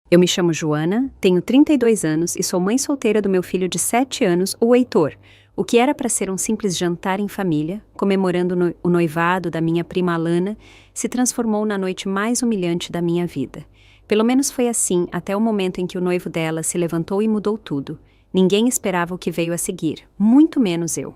Eu me chamo Joana, tenho 32 anos e sou mãe solteira do meu filho de 7 anos, o Heitor. O que era para ser um simples jantar em família, comemorando o noivado da minha prima Alana, se transformou na noite mais humilhante da minha vida. Pelo menos foi assim até o momento em que o noivo dela se levantou e mudou tudo. Ninguém esperava o que veio a seguir, muito menos eu.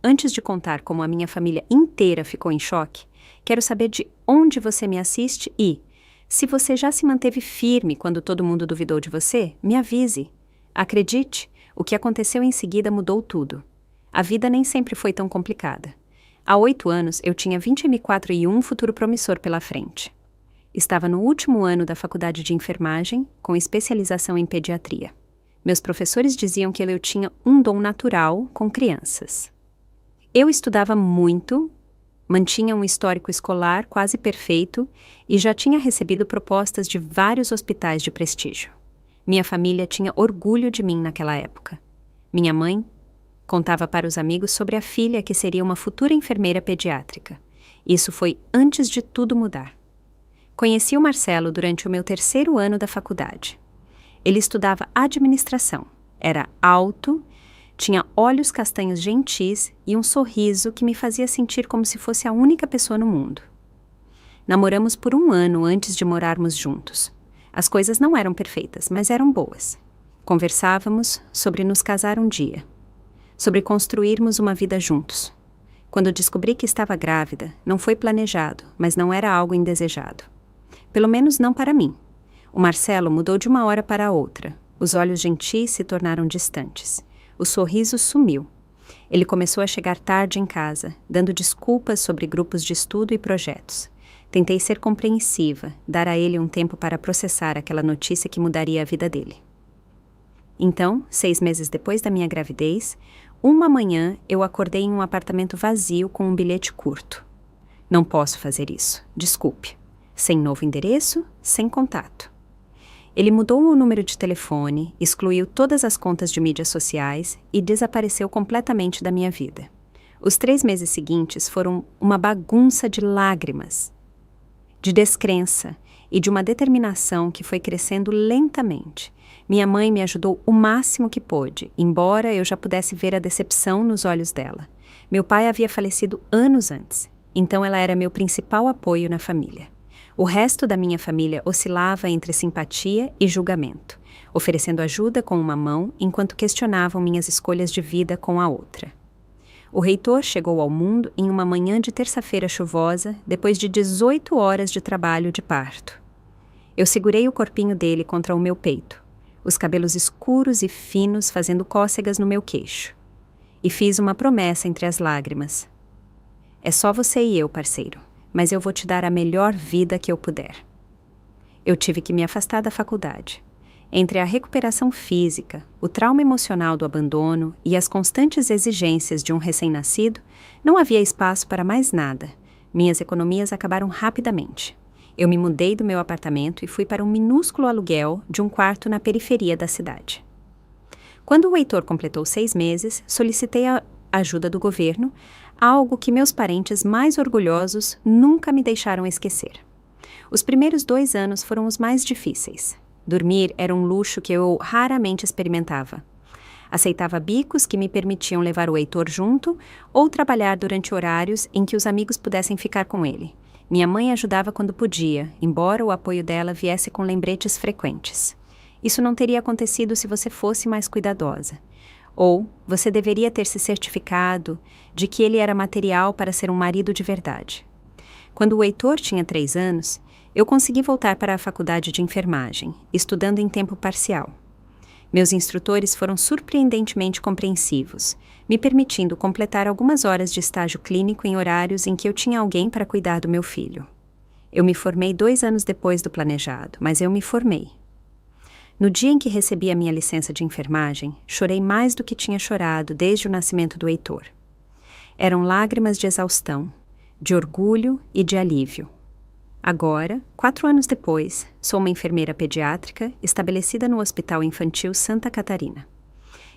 Antes de contar como a minha família inteira ficou em choque, quero saber de onde você me assiste e, se você já se manteve firme quando todo mundo duvidou de você, me avise. Acredite, o que aconteceu em seguida mudou tudo. A vida nem sempre foi tão complicada. Há 8 anos, eu tinha 24 e um futuro promissor pela frente. Estava no último ano da faculdade de enfermagem, com especialização em pediatria. Meus professores diziam que eu tinha um dom natural com crianças. Eu estudava muito, mantinha um histórico escolar quase perfeito e já tinha recebido propostas de vários hospitais de prestígio. Minha família tinha orgulho de mim naquela época. Minha mãe contava para os amigos sobre a filha que seria uma futura enfermeira pediátrica. Isso foi antes de tudo mudar. Conheci o Marcelo durante o meu 3º ano da faculdade. Ele estudava administração, era alto, tinha olhos castanhos gentis e um sorriso que me fazia sentir como se fosse a única pessoa no mundo. Namoramos por 1 ano antes de morarmos juntos. As coisas não eram perfeitas, mas eram boas. Conversávamos sobre nos casar um dia, sobre construirmos uma vida juntos. Quando descobri que estava grávida, não foi planejado, mas não era algo indesejado. Pelo menos não para mim. O Marcelo mudou de uma hora para a outra. Os olhos gentis se tornaram distantes. O sorriso sumiu. Ele começou a chegar tarde em casa, dando desculpas sobre grupos de estudo e projetos. Tentei ser compreensiva, dar a ele um tempo para processar aquela notícia que mudaria a vida dele. Então, 6 meses depois da minha gravidez, uma manhã eu acordei em um apartamento vazio com um bilhete curto. Não posso fazer isso, desculpe. Sem novo endereço, sem contato. Ele mudou o número de telefone, excluiu todas as contas de mídias sociais e desapareceu completamente da minha vida. Os 3 meses seguintes foram uma bagunça de lágrimas, de descrença e de uma determinação que foi crescendo lentamente. Minha mãe me ajudou o máximo que pôde, embora eu já pudesse ver a decepção nos olhos dela. Meu pai havia falecido anos antes, então ela era meu principal apoio na família. O resto da minha família oscilava entre simpatia e julgamento, oferecendo ajuda com uma mão enquanto questionavam minhas escolhas de vida com a outra. O Heitor chegou ao mundo em uma manhã de terça-feira chuvosa, depois de 18 horas de trabalho de parto. Eu segurei o corpinho dele contra o meu peito, os cabelos escuros e finos fazendo cócegas no meu queixo. E fiz uma promessa entre as lágrimas. É só você e eu, parceiro. Mas eu vou te dar a melhor vida que eu puder. Eu tive que me afastar da faculdade. Entre a recuperação física, o trauma emocional do abandono e as constantes exigências de um recém-nascido, não havia espaço para mais nada. Minhas economias acabaram rapidamente. Eu me mudei do meu apartamento e fui para um minúsculo aluguel de um quarto na periferia da cidade. Quando o Heitor completou 6 meses, solicitei a ajuda do governo, algo que meus parentes mais orgulhosos nunca me deixaram esquecer. Os primeiros 2 anos foram os mais difíceis. Dormir era um luxo que eu raramente experimentava. Aceitava bicos que me permitiam levar o Heitor junto ou trabalhar durante horários em que os amigos pudessem ficar com ele. Minha mãe ajudava quando podia, embora o apoio dela viesse com lembretes frequentes. Isso não teria acontecido se você fosse mais cuidadosa. Ou você deveria ter se certificado de que ele era material para ser um marido de verdade. Quando o Heitor tinha 3 anos, eu consegui voltar para a faculdade de enfermagem, estudando em tempo parcial. Meus instrutores foram surpreendentemente compreensivos, me permitindo completar algumas horas de estágio clínico em horários em que eu tinha alguém para cuidar do meu filho. Eu me formei 2 anos depois do planejado, mas eu me formei. No dia em que recebi a minha licença de enfermagem, chorei mais do que tinha chorado desde o nascimento do Heitor. Eram lágrimas de exaustão, de orgulho e de alívio. Agora, 4 anos depois, sou uma enfermeira pediátrica estabelecida no Hospital Infantil Santa Catarina.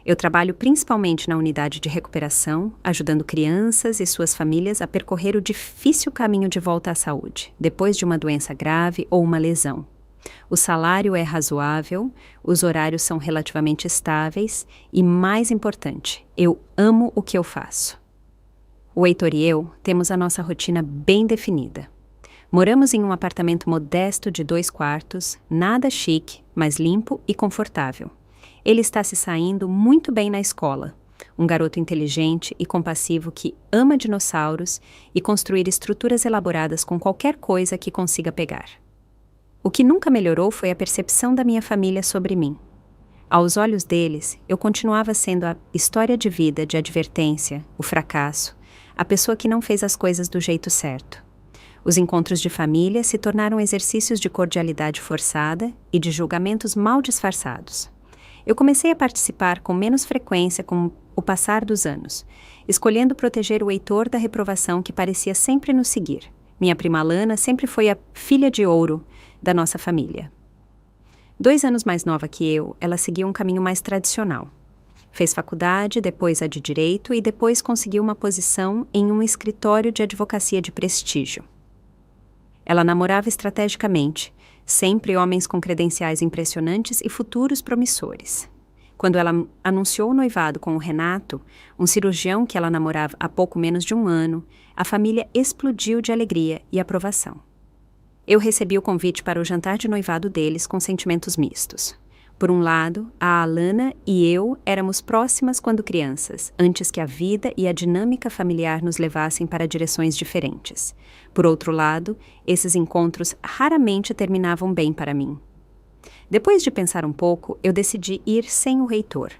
Eu trabalho principalmente na unidade de recuperação, ajudando crianças e suas famílias a percorrer o difícil caminho de volta à saúde, depois de uma doença grave ou uma lesão. O salário é razoável, os horários são relativamente estáveis e, mais importante, eu amo o que eu faço. O Heitor e eu temos a nossa rotina bem definida. Moramos em um apartamento modesto de 2 quartos, nada chique, mas limpo e confortável. Ele está se saindo muito bem na escola. Um garoto inteligente e compassivo que ama dinossauros e construir estruturas elaboradas com qualquer coisa que consiga pegar. O que nunca melhorou foi a percepção da minha família sobre mim. Aos olhos deles, eu continuava sendo a história de vida de advertência, o fracasso, a pessoa que não fez as coisas do jeito certo. Os encontros de família se tornaram exercícios de cordialidade forçada e de julgamentos mal disfarçados. Eu comecei a participar com menos frequência com o passar dos anos, escolhendo proteger o Heitor da reprovação que parecia sempre nos seguir. Minha prima Lana sempre foi a filha de ouro da nossa família. 2 anos mais nova que eu, ela seguiu um caminho mais tradicional. Fez faculdade, depois a de Direito e depois conseguiu uma posição em um escritório de advocacia de prestígio. Ela namorava estrategicamente, sempre homens com credenciais impressionantes e futuros promissores. Quando ela anunciou o noivado com o Renato, um cirurgião que ela namorava há pouco menos de 1 ano, a família explodiu de alegria e aprovação. Eu recebi o convite para o jantar de noivado deles com sentimentos mistos. Por um lado, a Alana e eu éramos próximas quando crianças, antes que a vida e a dinâmica familiar nos levassem para direções diferentes. Por outro lado, esses encontros raramente terminavam bem para mim. Depois de pensar um pouco, eu decidi ir sem o Heitor.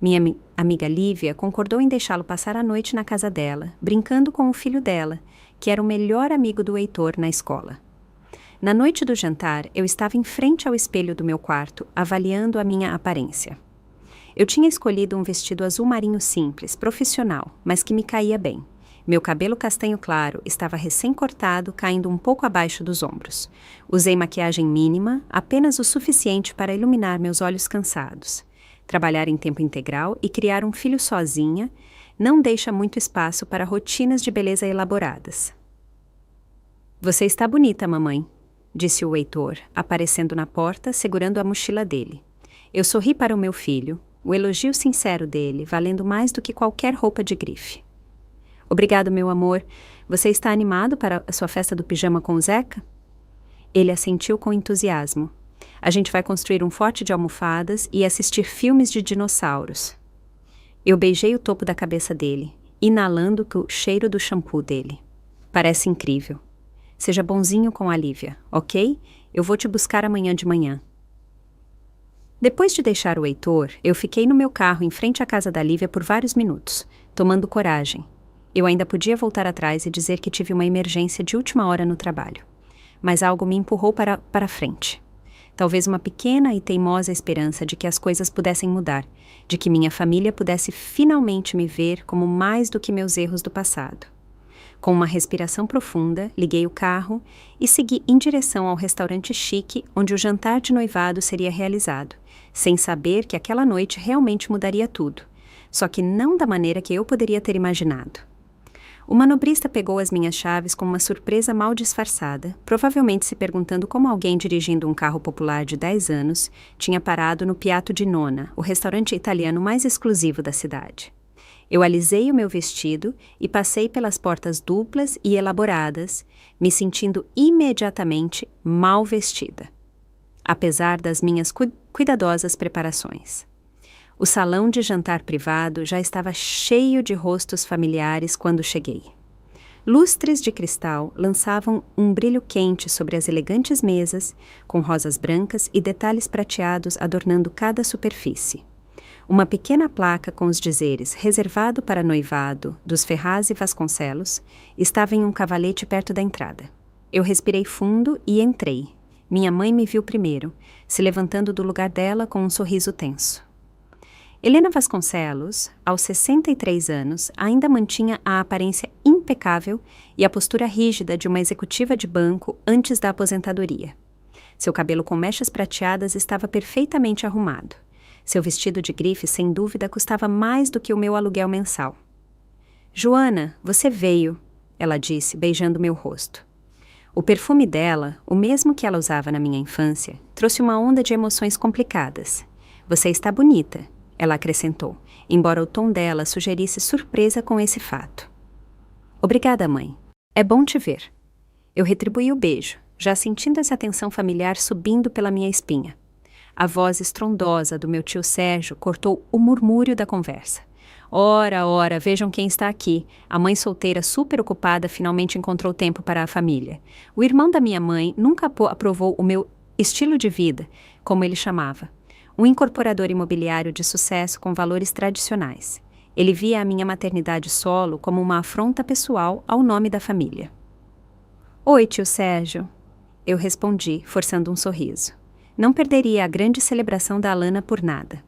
Minha amiga Lívia concordou em deixá-lo passar a noite na casa dela, brincando com o filho dela, que era o melhor amigo do Heitor na escola. Na noite do jantar, eu estava em frente ao espelho do meu quarto, avaliando a minha aparência. Eu tinha escolhido um vestido azul marinho simples, profissional, mas que me caía bem. Meu cabelo castanho claro estava recém-cortado, caindo um pouco abaixo dos ombros. Usei maquiagem mínima, apenas o suficiente para iluminar meus olhos cansados. Trabalhar em tempo integral e criar um filho sozinha não deixa muito espaço para rotinas de beleza elaboradas. "Você está bonita, mamãe", disse o Heitor, aparecendo na porta, segurando a mochila dele. Eu sorri para o meu filho, o elogio sincero dele, valendo mais do que qualquer roupa de grife. "Obrigado, meu amor. Você está animado para a sua festa do pijama com o Zeca?" Ele assentiu com entusiasmo. "A gente vai construir um forte de almofadas e assistir filmes de dinossauros." Eu beijei o topo da cabeça dele, inalando o cheiro do shampoo dele. "Parece incrível. Seja bonzinho com a Lívia, ok? Eu vou te buscar amanhã de manhã." Depois de deixar o Heitor, eu fiquei no meu carro em frente à casa da Lívia por vários minutos, tomando coragem. Eu ainda podia voltar atrás e dizer que tive uma emergência de última hora no trabalho. Mas algo me empurrou para frente. Talvez uma pequena e teimosa esperança de que as coisas pudessem mudar, de que minha família pudesse finalmente me ver como mais do que meus erros do passado. Com uma respiração profunda, liguei o carro e segui em direção ao restaurante chique onde o jantar de noivado seria realizado, sem saber que aquela noite realmente mudaria tudo, só que não da maneira que eu poderia ter imaginado. O manobrista pegou as minhas chaves com uma surpresa mal disfarçada, provavelmente se perguntando como alguém dirigindo um carro popular de 10 anos tinha parado no Piatto di Nonna, o restaurante italiano mais exclusivo da cidade. Eu alisei o meu vestido e passei pelas portas duplas e elaboradas, me sentindo imediatamente mal vestida, apesar das minhas cuidadosas preparações. O salão de jantar privado já estava cheio de rostos familiares quando cheguei. Lustres de cristal lançavam um brilho quente sobre as elegantes mesas, com rosas brancas e detalhes prateados adornando cada superfície. Uma pequena placa com os dizeres "Reservado para noivado, dos Ferraz e Vasconcelos", estava em um cavalete perto da entrada. Eu respirei fundo e entrei. Minha mãe me viu primeiro, se levantando do lugar dela com um sorriso tenso. Helena Vasconcelos, aos 63 anos, ainda mantinha a aparência impecável e a postura rígida de uma executiva de banco antes da aposentadoria. Seu cabelo com mechas prateadas estava perfeitamente arrumado. Seu vestido de grife, sem dúvida, custava mais do que o meu aluguel mensal. "Joana, você veio", ela disse, beijando meu rosto. O perfume dela, o mesmo que ela usava na minha infância, trouxe uma onda de emoções complicadas. Você está bonita, ela acrescentou, embora o tom dela sugerisse surpresa com esse fato. Obrigada, mãe. É bom te ver. Eu retribuí o beijo, já sentindo essa tensão familiar subindo pela minha espinha. A voz estrondosa do meu tio Sérgio cortou o murmúrio da conversa. Ora, ora, vejam quem está aqui. A mãe solteira super ocupada finalmente encontrou tempo para a família. O irmão da minha mãe nunca aprovou o meu estilo de vida, como ele chamava. Um incorporador imobiliário de sucesso com valores tradicionais. Ele via a minha maternidade solo como uma afronta pessoal ao nome da família. Oi, tio Sérgio. Eu respondi, forçando um sorriso. Não perderia a grande celebração da Alana por nada.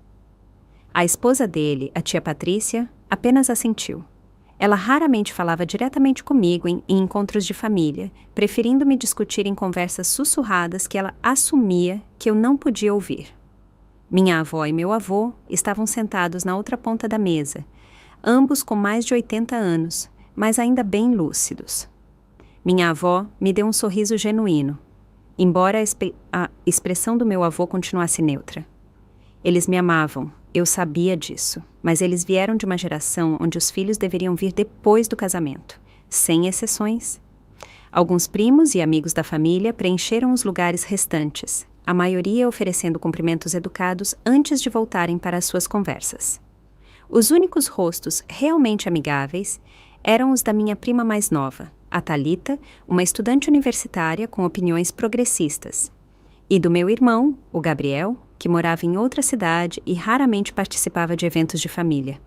A esposa dele, a tia Patrícia, apenas assentiu. Ela raramente falava diretamente comigo em encontros de família, preferindo me discutir em conversas sussurradas que ela assumia que eu não podia ouvir. Minha avó e meu avô estavam sentados na outra ponta da mesa, ambos com mais de 80 anos, mas ainda bem lúcidos. Minha avó me deu um sorriso genuíno, embora a expressão do meu avô continuasse neutra. Eles me amavam, eu sabia disso, mas eles vieram de uma geração onde os filhos deveriam vir depois do casamento, sem exceções. Alguns primos e amigos da família preencheram os lugares restantes, a maioria oferecendo cumprimentos educados antes de voltarem para as suas conversas. Os únicos rostos realmente amigáveis eram os da minha prima mais nova, a Thalita, uma estudante universitária com opiniões progressistas, e do meu irmão, o Gabriel, que morava em outra cidade e raramente participava de eventos de família.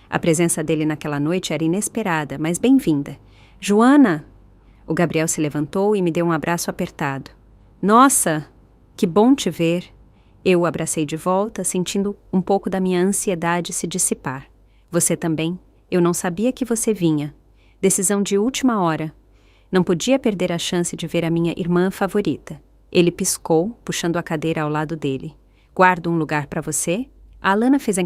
A presença dele naquela noite era inesperada, mas bem-vinda. Joana! O Gabriel se levantou e me deu um abraço apertado. Nossa! Que bom te ver! Eu o abracei de volta, sentindo um pouco da minha ansiedade se dissipar. Você também? Eu não sabia que você vinha. Decisão de última hora. Não podia perder a chance de ver a minha irmã favorita. Ele piscou, puxando a cadeira ao lado dele. Guardo um lugar para você? A Alana fez a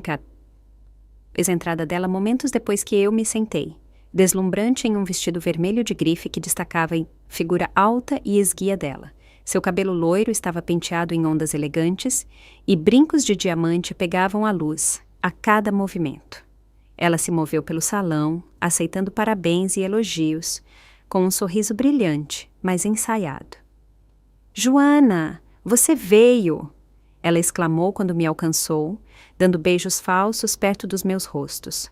entrada dela momentos depois que eu me sentei, deslumbrante em um vestido vermelho de grife que destacava a figura alta e esguia dela. Seu cabelo loiro estava penteado em ondas elegantes e brincos de diamante pegavam a luz a cada movimento. Ela se moveu pelo salão, aceitando parabéns e elogios, com um sorriso brilhante, mas ensaiado. Joana, você veio! Ela exclamou quando me alcançou, dando beijos falsos perto dos meus rostos.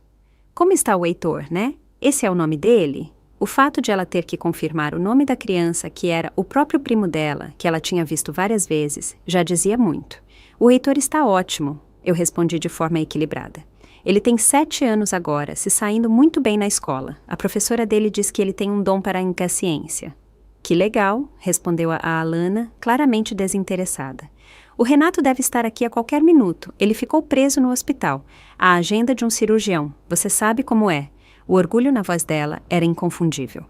Como está o Heitor, né? Esse é o nome dele? O fato de ela ter que confirmar o nome da criança, que era o próprio primo dela, que ela tinha visto várias vezes, já dizia muito. O Heitor está ótimo, eu respondi de forma equilibrada. Ele tem 7 anos agora, se saindo muito bem na escola. A professora dele diz que ele tem um dom para a impaciência. Que legal, respondeu a Alana, claramente desinteressada. O Renato deve estar aqui a qualquer minuto. Ele ficou preso no hospital. A agenda de um cirurgião. Você sabe como é. O orgulho na voz dela era inconfundível.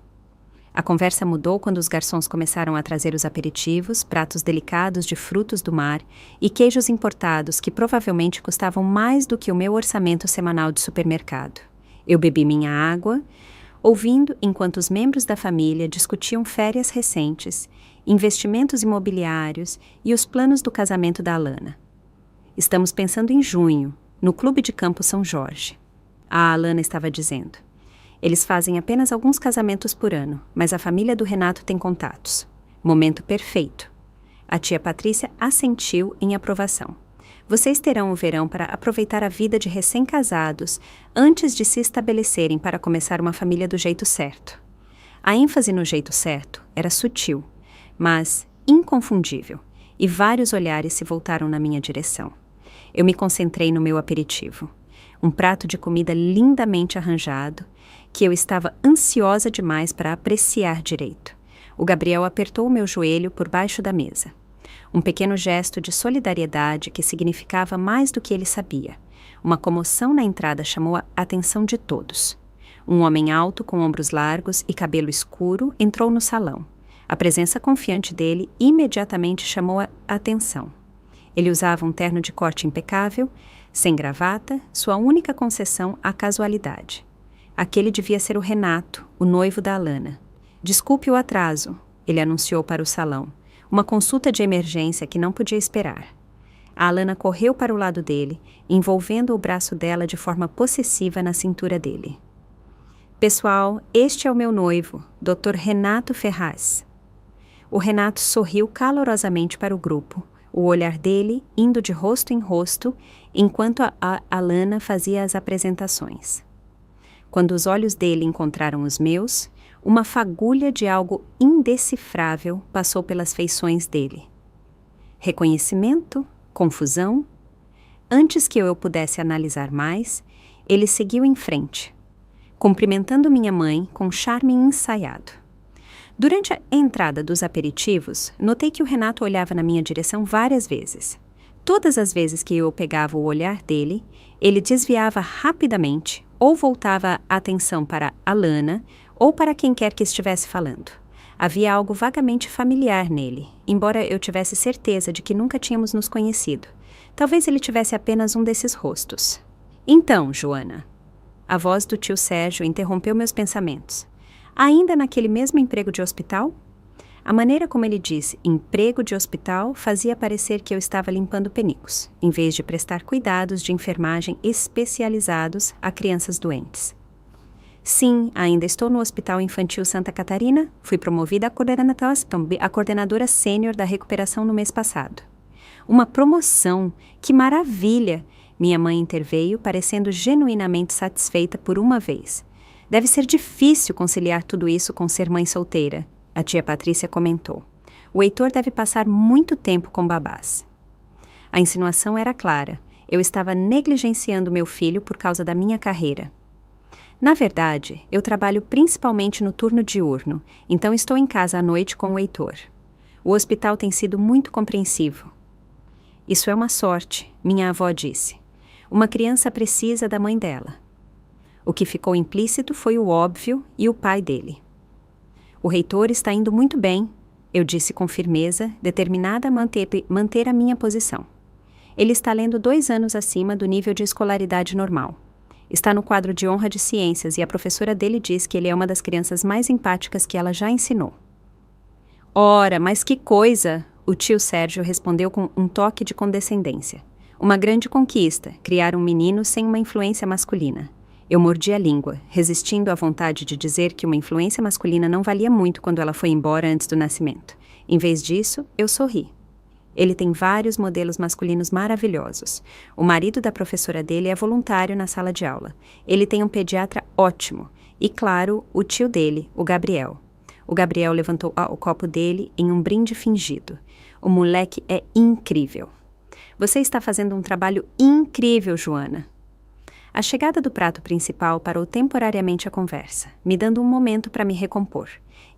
A conversa mudou quando os garçons começaram a trazer os aperitivos, pratos delicados de frutos do mar e queijos importados que provavelmente custavam mais do que o meu orçamento semanal de supermercado. Eu bebi minha água, ouvindo enquanto os membros da família discutiam férias recentes, investimentos imobiliários e os planos do casamento da Alana. Estamos pensando em junho, no Clube de Campo São Jorge. A Alana estava dizendo. Eles fazem apenas alguns casamentos por ano, mas a família do Renato tem contatos. Momento perfeito. A tia Patrícia assentiu em aprovação. Vocês terão o verão para aproveitar a vida de recém-casados antes de se estabelecerem para começar uma família do jeito certo. A ênfase no jeito certo era sutil, mas inconfundível, e vários olhares se voltaram na minha direção. Eu me concentrei no meu aperitivo, um prato de comida lindamente arranjado, que eu estava ansiosa demais para apreciar direito. O Gabriel apertou o meu joelho por baixo da mesa. Um pequeno gesto de solidariedade que significava mais do que ele sabia. Uma comoção na entrada chamou a atenção de todos. Um homem alto, com ombros largos e cabelo escuro, entrou no salão. A presença confiante dele imediatamente chamou a atenção. Ele usava um terno de corte impecável, sem gravata, sua única concessão à casualidade. Aquele devia ser o Renato, o noivo da Alana. Desculpe o atraso. ele anunciou para o salão. Uma consulta de emergência que não podia esperar. A Alana correu para o lado dele, envolvendo o braço dela de forma possessiva na cintura dele. Pessoal, este é o meu noivo, Dr. Renato Ferraz. O Renato sorriu calorosamente para o grupo, o olhar dele indo de rosto em rosto, enquanto a Alana fazia as apresentações. Quando os olhos dele encontraram os meus, uma fagulha de algo indecifrável passou pelas feições dele. Reconhecimento? Confusão? Antes que eu pudesse analisar mais, ele seguiu em frente, cumprimentando minha mãe com charme ensaiado. Durante a entrada dos aperitivos, notei que o Renato olhava na minha direção várias vezes. Todas as vezes que eu pegava o olhar dele, ele desviava rapidamente ou voltava a atenção para Alana ou para quem quer que estivesse falando. Havia algo vagamente familiar nele, embora eu tivesse certeza de que nunca tínhamos nos conhecido. Talvez ele tivesse apenas um desses rostos. Então, Joana, a voz do tio Sérgio interrompeu meus pensamentos. Ainda naquele mesmo emprego de hospital? A maneira como ele disse emprego de hospital fazia parecer que eu estava limpando penicos, em vez de prestar cuidados de enfermagem especializados a crianças doentes. Sim, ainda estou no Hospital Infantil Santa Catarina, fui promovida a coordenadora sênior da recuperação no mês passado. Uma promoção, que maravilha! Minha mãe interveio, parecendo genuinamente satisfeita por uma vez. Deve ser difícil conciliar tudo isso com ser mãe solteira, a tia Patrícia comentou. O Heitor deve passar muito tempo com babás. A insinuação era clara. Eu estava negligenciando meu filho por causa da minha carreira. Na verdade, eu trabalho principalmente no turno diurno, então estou em casa à noite com o Heitor. O hospital tem sido muito compreensivo. Isso é uma sorte, minha avó disse. Uma criança precisa da mãe dela. O que ficou implícito foi o óbvio e o pai dele. O reitor está indo muito bem, eu disse com firmeza, determinada a manter a minha posição. Ele está lendo 2 anos acima do nível de escolaridade normal. Está no quadro de honra de ciências e a professora dele diz que ele é uma das crianças mais empáticas que ela já ensinou. Ora, mas que coisa! O tio Sérgio respondeu com um toque de condescendência. Uma grande conquista, criar um menino sem uma influência masculina. Eu mordi a língua, resistindo à vontade de dizer que uma influência masculina não valia muito quando ela foi embora antes do nascimento. Em vez disso, eu sorri. Ele tem vários modelos masculinos maravilhosos. O marido da professora dele é voluntário na sala de aula. Ele tem um pediatra ótimo. E, claro, o tio dele, o Gabriel. O Gabriel levantou o copo dele em um brinde fingido. O moleque é incrível. Você está fazendo um trabalho incrível, Joana. A chegada do prato principal parou temporariamente a conversa, me dando um momento para me recompor.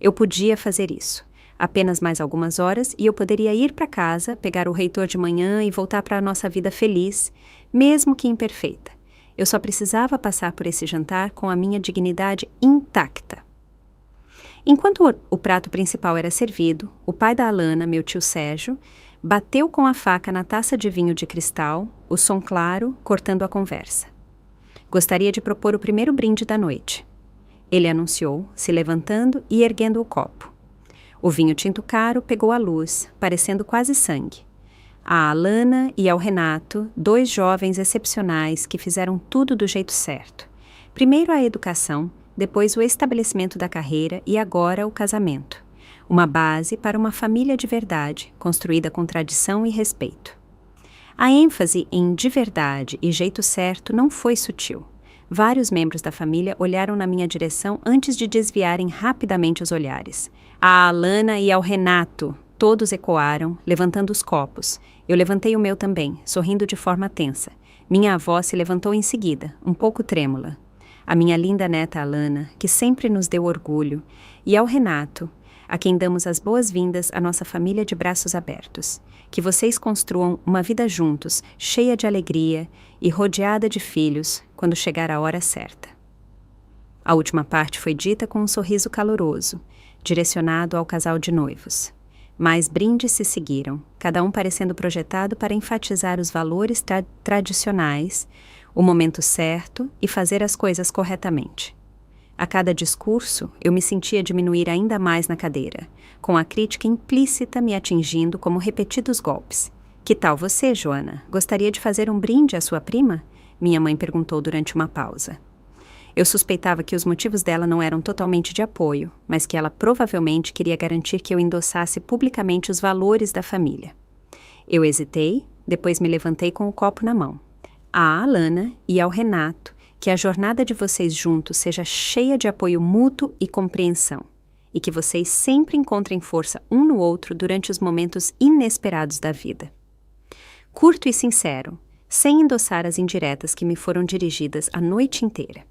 Eu podia fazer isso. Apenas mais algumas horas e eu poderia ir para casa, pegar o reitor de manhã e voltar para a nossa vida feliz, mesmo que imperfeita. Eu só precisava passar por esse jantar com a minha dignidade intacta. Enquanto o prato principal era servido, o pai da Alana, meu tio Sérgio, bateu com a faca na taça de vinho de cristal, o som claro, cortando a conversa. Gostaria de propor o primeiro brinde da noite. Ele anunciou, se levantando e erguendo o copo. O vinho tinto caro pegou a luz, parecendo quase sangue. A Alana e ao Renato, 2 jovens excepcionais que fizeram tudo do jeito certo. Primeiro a educação, depois o estabelecimento da carreira e agora o casamento. Uma base para uma família de verdade, construída com tradição e respeito. A ênfase em de verdade e jeito certo não foi sutil. Vários membros da família olharam na minha direção antes de desviarem rapidamente os olhares. A Alana e ao Renato, todos ecoaram, levantando os copos. Eu levantei o meu também, sorrindo de forma tensa. Minha avó se levantou em seguida, um pouco trêmula. A minha linda neta Alana, que sempre nos deu orgulho, e ao Renato, a quem damos as boas-vindas à nossa família de braços abertos. Que vocês construam uma vida juntos, cheia de alegria e rodeada de filhos, quando chegar a hora certa. A última parte foi dita com um sorriso caloroso, direcionado ao casal de noivos. Mais brindes se seguiram, cada um parecendo projetado para enfatizar os valores tradicionais, o momento certo e fazer as coisas corretamente. A cada discurso, eu me sentia diminuir ainda mais na cadeira, com a crítica implícita me atingindo como repetidos golpes. Que tal você, Joana? Gostaria de fazer um brinde à sua prima? Minha mãe perguntou durante uma pausa. Eu suspeitava que os motivos dela não eram totalmente de apoio, mas que ela provavelmente queria garantir que eu endossasse publicamente os valores da família. Eu hesitei, depois me levantei com o copo na mão. À Alana e ao Renato, que a jornada de vocês juntos seja cheia de apoio mútuo e compreensão, e que vocês sempre encontrem força um no outro durante os momentos inesperados da vida. Curto e sincero, sem endossar as indiretas que me foram dirigidas a noite inteira.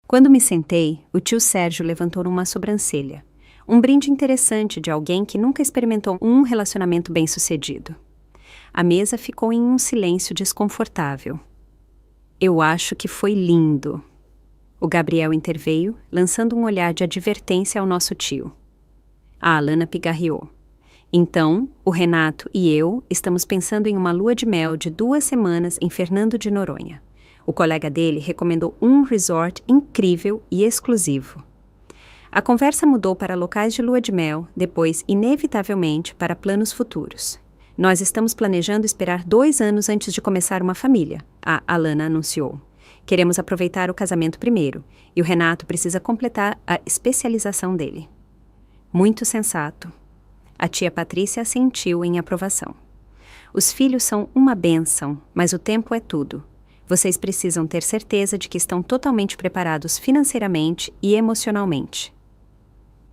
Quando me sentei, o tio Sérgio levantou uma sobrancelha, um brinde interessante de alguém que nunca experimentou um relacionamento bem-sucedido. A mesa ficou em um silêncio desconfortável. Eu acho que foi lindo. O Gabriel interveio, lançando um olhar de advertência ao nosso tio. A Alana pigarreou. Então, o Renato e eu estamos pensando em uma lua de mel de 2 semanas em Fernando de Noronha. O colega dele recomendou um resort incrível e exclusivo. A conversa mudou para locais de lua de mel, depois, inevitavelmente, para planos futuros. Nós estamos planejando esperar 2 anos antes de começar uma família, a Alana anunciou. Queremos aproveitar o casamento primeiro, e o Renato precisa completar a especialização dele. Muito sensato. A tia Patrícia assentiu em aprovação. Os filhos são uma bênção, mas o tempo é tudo. Vocês precisam ter certeza de que estão totalmente preparados financeiramente e emocionalmente.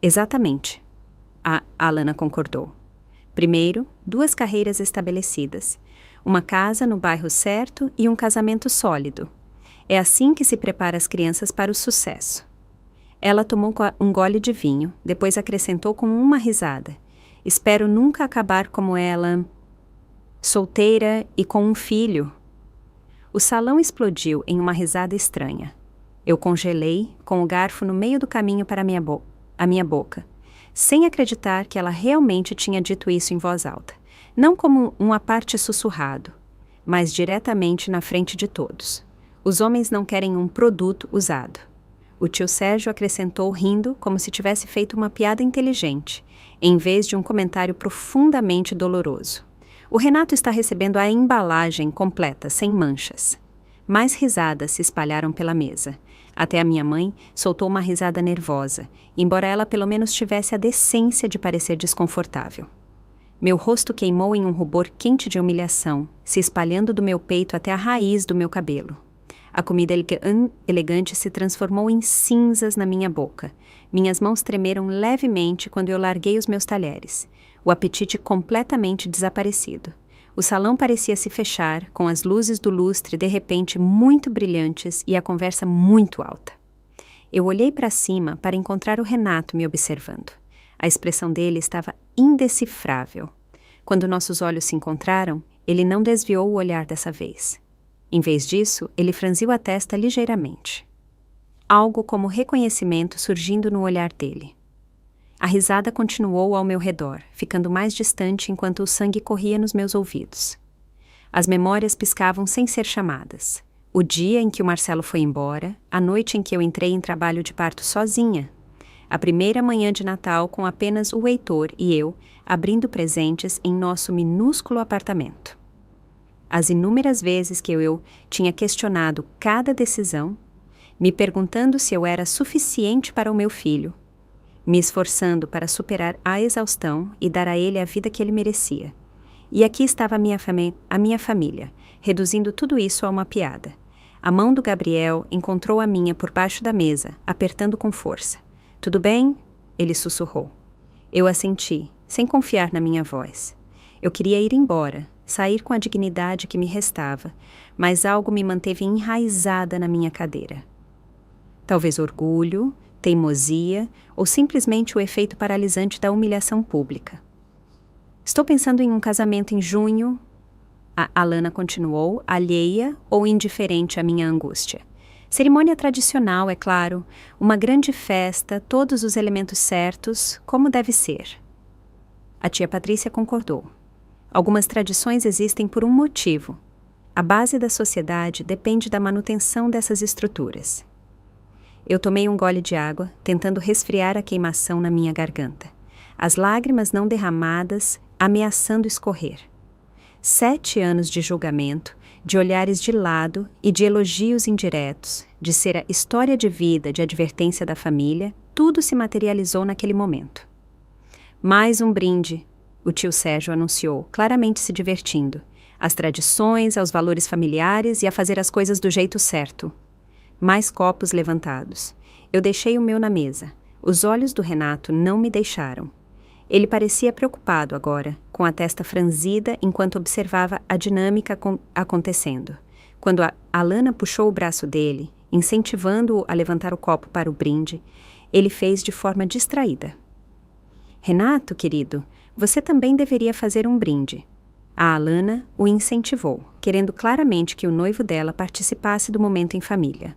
Exatamente. A Alana concordou. Primeiro, 2 carreiras estabelecidas, uma casa no bairro certo e um casamento sólido. É assim que se prepara as crianças para o sucesso. Ela tomou um gole de vinho, depois acrescentou com uma risada. Espero nunca acabar como ela, solteira e com um filho. O salão explodiu em uma risada estranha. Eu congelei, com o garfo no meio do caminho para a minha boca, sem acreditar que ela realmente tinha dito isso em voz alta, não como um à parte sussurrado, mas diretamente na frente de todos. Os homens não querem um produto usado. O tio Sérgio acrescentou rindo como se tivesse feito uma piada inteligente, em vez de um comentário profundamente doloroso. O Renato está recebendo a embalagem completa, sem manchas. Mais risadas se espalharam pela mesa. Até a minha mãe soltou uma risada nervosa, embora ela pelo menos tivesse a decência de parecer desconfortável. Meu rosto queimou em um rubor quente de humilhação, se espalhando do meu peito até a raiz do meu cabelo. A comida elegante se transformou em cinzas na minha boca. Minhas mãos tremeram levemente quando eu larguei os meus talheres, o apetite completamente desaparecido. O salão parecia se fechar, com as luzes do lustre de repente muito brilhantes e a conversa muito alta. Eu olhei para cima para encontrar o Renato me observando. A expressão dele estava indecifrável. Quando nossos olhos se encontraram, ele não desviou o olhar dessa vez. Em vez disso, ele franziu a testa ligeiramente. Algo como reconhecimento surgindo no olhar dele. A risada continuou ao meu redor, ficando mais distante enquanto o sangue corria nos meus ouvidos. As memórias piscavam sem ser chamadas. O dia em que o Marcelo foi embora, a noite em que eu entrei em trabalho de parto sozinha, a primeira manhã de Natal com apenas o Heitor e eu abrindo presentes em nosso minúsculo apartamento. As inúmeras vezes que eu tinha questionado cada decisão, me perguntando se eu era suficiente para o meu filho, me esforçando para superar a exaustão e dar a ele a vida que ele merecia. E aqui estava a minha família, reduzindo tudo isso a uma piada. A mão do Gabriel encontrou a minha por baixo da mesa, apertando com força. "Tudo bem?" ele sussurrou. Eu assenti, sem confiar na minha voz. Eu queria ir embora, sair com a dignidade que me restava, mas algo me manteve enraizada na minha cadeira. Talvez orgulho, teimosia ou simplesmente o efeito paralisante da humilhação pública. "Estou pensando em um casamento em junho", a Alana continuou, alheia ou indiferente à minha angústia. "Cerimônia tradicional, é claro, uma grande festa, todos os elementos certos, como deve ser." A tia Patrícia concordou. "Algumas tradições existem por um motivo. A base da sociedade depende da manutenção dessas estruturas." Eu tomei um gole de água, tentando resfriar a queimação na minha garganta. As lágrimas não derramadas ameaçando escorrer. 7 anos de julgamento, de olhares de lado e de elogios indiretos, de ser a história de vida de advertência da família, tudo se materializou naquele momento. Mais um brinde, o tio Sérgio anunciou, claramente se divertindo. Às tradições, aos valores familiares e a fazer as coisas do jeito certo. Mais copos levantados. Eu deixei o meu na mesa. Os olhos do Renato não me deixaram. Ele parecia preocupado agora, com a testa franzida enquanto observava a dinâmica acontecendo. Quando a Alana puxou o braço dele, incentivando-o a levantar o copo para o brinde, ele fez de forma distraída. Renato, querido, você também deveria fazer um brinde. A Alana o incentivou, querendo claramente que o noivo dela participasse do momento em família.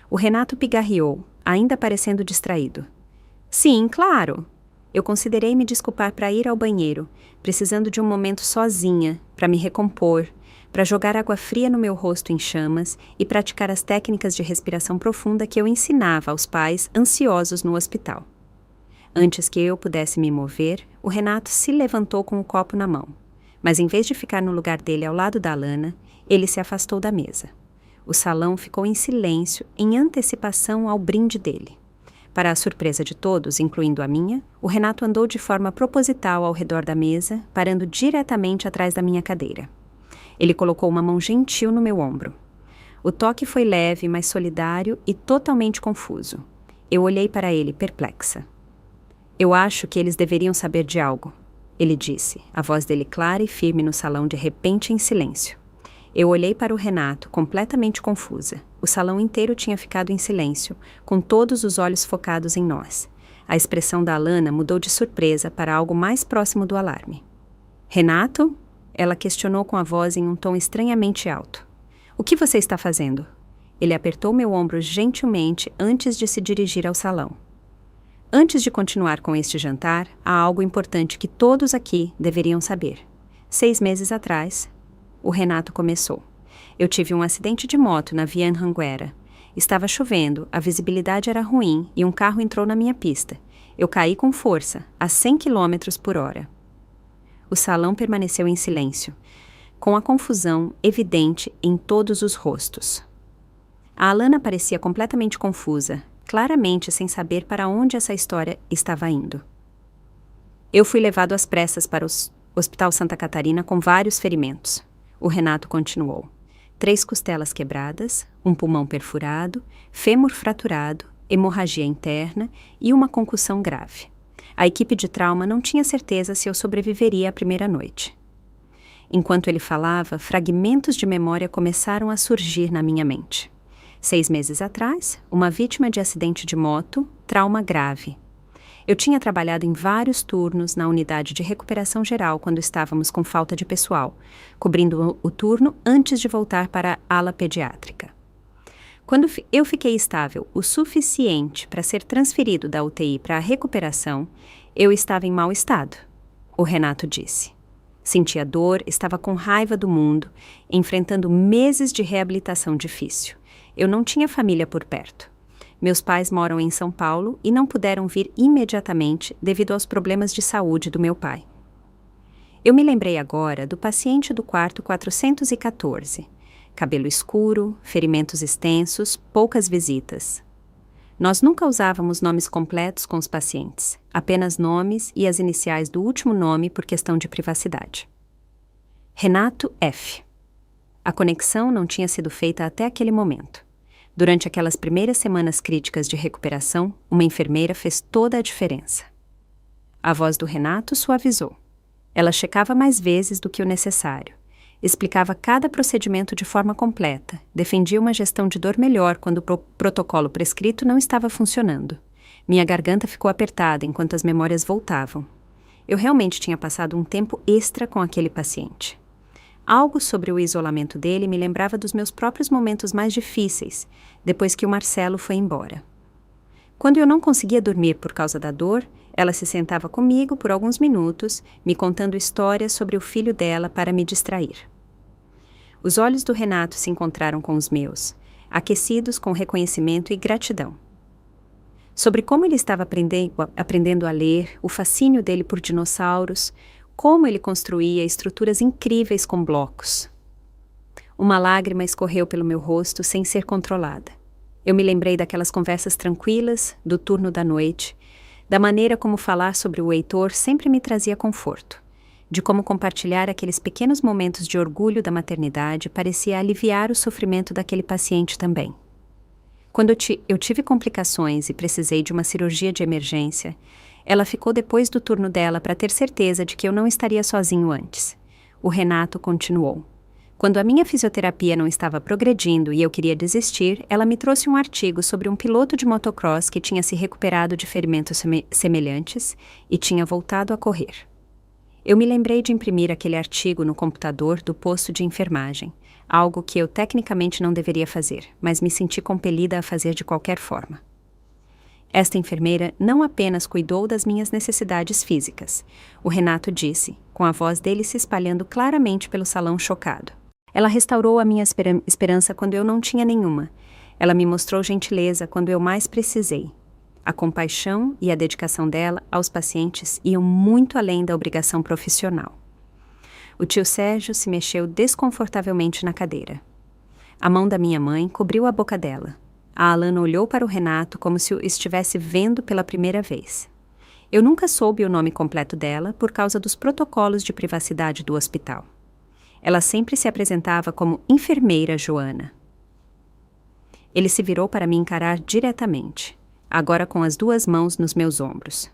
O Renato pigarreou, ainda parecendo distraído. Sim, claro. Eu considerei me desculpar para ir ao banheiro, precisando de um momento sozinha, para me recompor, para jogar água fria no meu rosto em chamas e praticar as técnicas de respiração profunda que eu ensinava aos pais ansiosos no hospital. Antes que eu pudesse me mover, o Renato se levantou com o copo na mão. Mas em vez de ficar no lugar dele ao lado da Alana, ele se afastou da mesa. O salão ficou em silêncio em antecipação ao brinde dele. Para a surpresa de todos, incluindo a minha, o Renato andou de forma proposital ao redor da mesa, parando diretamente atrás da minha cadeira. Ele colocou uma mão gentil no meu ombro. O toque foi leve, mas solidário e totalmente confuso. Eu olhei para ele, perplexa. Eu acho que eles deveriam saber de algo, ele disse, a voz dele clara e firme no salão de repente em silêncio. Eu olhei para o Renato, completamente confusa. O salão inteiro tinha ficado em silêncio, com todos os olhos focados em nós. A expressão da Alana mudou de surpresa para algo mais próximo do alarme. Renato? Ela questionou com a voz em um tom estranhamente alto. O que você está fazendo? Ele apertou meu ombro gentilmente antes de se dirigir ao salão. Antes de continuar com este jantar, há algo importante que todos aqui deveriam saber. 6 meses atrás, o Renato começou. Eu tive um acidente de moto na Via Anhanguera. Estava chovendo, a visibilidade era ruim e um carro entrou na minha pista. Eu caí com força, a 100 km/h. O salão permaneceu em silêncio, com a confusão evidente em todos os rostos. A Alana parecia completamente confusa, claramente sem saber para onde essa história estava indo. Eu fui levado às pressas para o Hospital Santa Catarina com vários ferimentos. O Renato continuou. 3 costelas quebradas, um pulmão perfurado, fêmur fraturado, hemorragia interna e uma concussão grave. A equipe de trauma não tinha certeza se eu sobreviveria à primeira noite. Enquanto ele falava, fragmentos de memória começaram a surgir na minha mente. 6 meses atrás, uma vítima de acidente de moto, trauma grave. Eu tinha trabalhado em vários turnos na unidade de recuperação geral quando estávamos com falta de pessoal, cobrindo o turno antes de voltar para a ala pediátrica. Quando eu fiquei estável o suficiente para ser transferido da UTI para a recuperação, eu estava em mau estado, o Renato disse. Sentia dor, estava com raiva do mundo, enfrentando meses de reabilitação difícil. Eu não tinha família por perto. Meus pais moram em São Paulo e não puderam vir imediatamente devido aos problemas de saúde do meu pai. Eu me lembrei agora do paciente do quarto 414. Cabelo escuro, ferimentos extensos, poucas visitas. Nós nunca usávamos nomes completos com os pacientes, apenas nomes e as iniciais do último nome por questão de privacidade. Renato F. A conexão não tinha sido feita até aquele momento. Durante aquelas primeiras semanas críticas de recuperação, uma enfermeira fez toda a diferença. A voz do Renato suavizou. Ela checava mais vezes do que o necessário. Explicava cada procedimento de forma completa. Defendia uma gestão de dor melhor quando o protocolo prescrito não estava funcionando. Minha garganta ficou apertada enquanto as memórias voltavam. Eu realmente tinha passado um tempo extra com aquele paciente. Algo sobre o isolamento dele me lembrava dos meus próprios momentos mais difíceis, depois que o Marcelo foi embora. Quando eu não conseguia dormir por causa da dor, ela se sentava comigo por alguns minutos, me contando histórias sobre o filho dela para me distrair. Os olhos do Renato se encontraram com os meus, aquecidos com reconhecimento e gratidão. sobre como ele estava aprendendo a ler, o fascínio dele por dinossauros, como ele construía estruturas incríveis com blocos. Uma lágrima escorreu pelo meu rosto sem ser controlada. Eu me lembrei daquelas conversas tranquilas, do turno da noite, da maneira como falar sobre o Heitor sempre me trazia conforto, de como compartilhar aqueles pequenos momentos de orgulho da maternidade parecia aliviar o sofrimento daquele paciente também. Quando eu tive complicações e precisei de uma cirurgia de emergência, ela ficou depois do turno dela para ter certeza de que eu não estaria sozinho antes. O Renato continuou. Quando a minha fisioterapia não estava progredindo e eu queria desistir, ela me trouxe um artigo sobre um piloto de motocross que tinha se recuperado de ferimentos semelhantes e tinha voltado a correr. Eu me lembrei de imprimir aquele artigo no computador do posto de enfermagem, algo que eu tecnicamente não deveria fazer, mas me senti compelida a fazer de qualquer forma. Esta enfermeira não apenas cuidou das minhas necessidades físicas, o Renato disse, com a voz dele se espalhando claramente pelo salão chocado. Ela restaurou a minha esperança quando eu não tinha nenhuma. Ela me mostrou gentileza quando eu mais precisei. A compaixão e a dedicação dela aos pacientes iam muito além da obrigação profissional. O tio Sérgio se mexeu desconfortavelmente na cadeira. A mão da minha mãe cobriu a boca dela. A Alana olhou para o Renato como se o estivesse vendo pela primeira vez. Eu nunca soube o nome completo dela por causa dos protocolos de privacidade do hospital. Ela sempre se apresentava como enfermeira Joana. Ele se virou para me encarar diretamente, agora com as duas mãos nos meus ombros.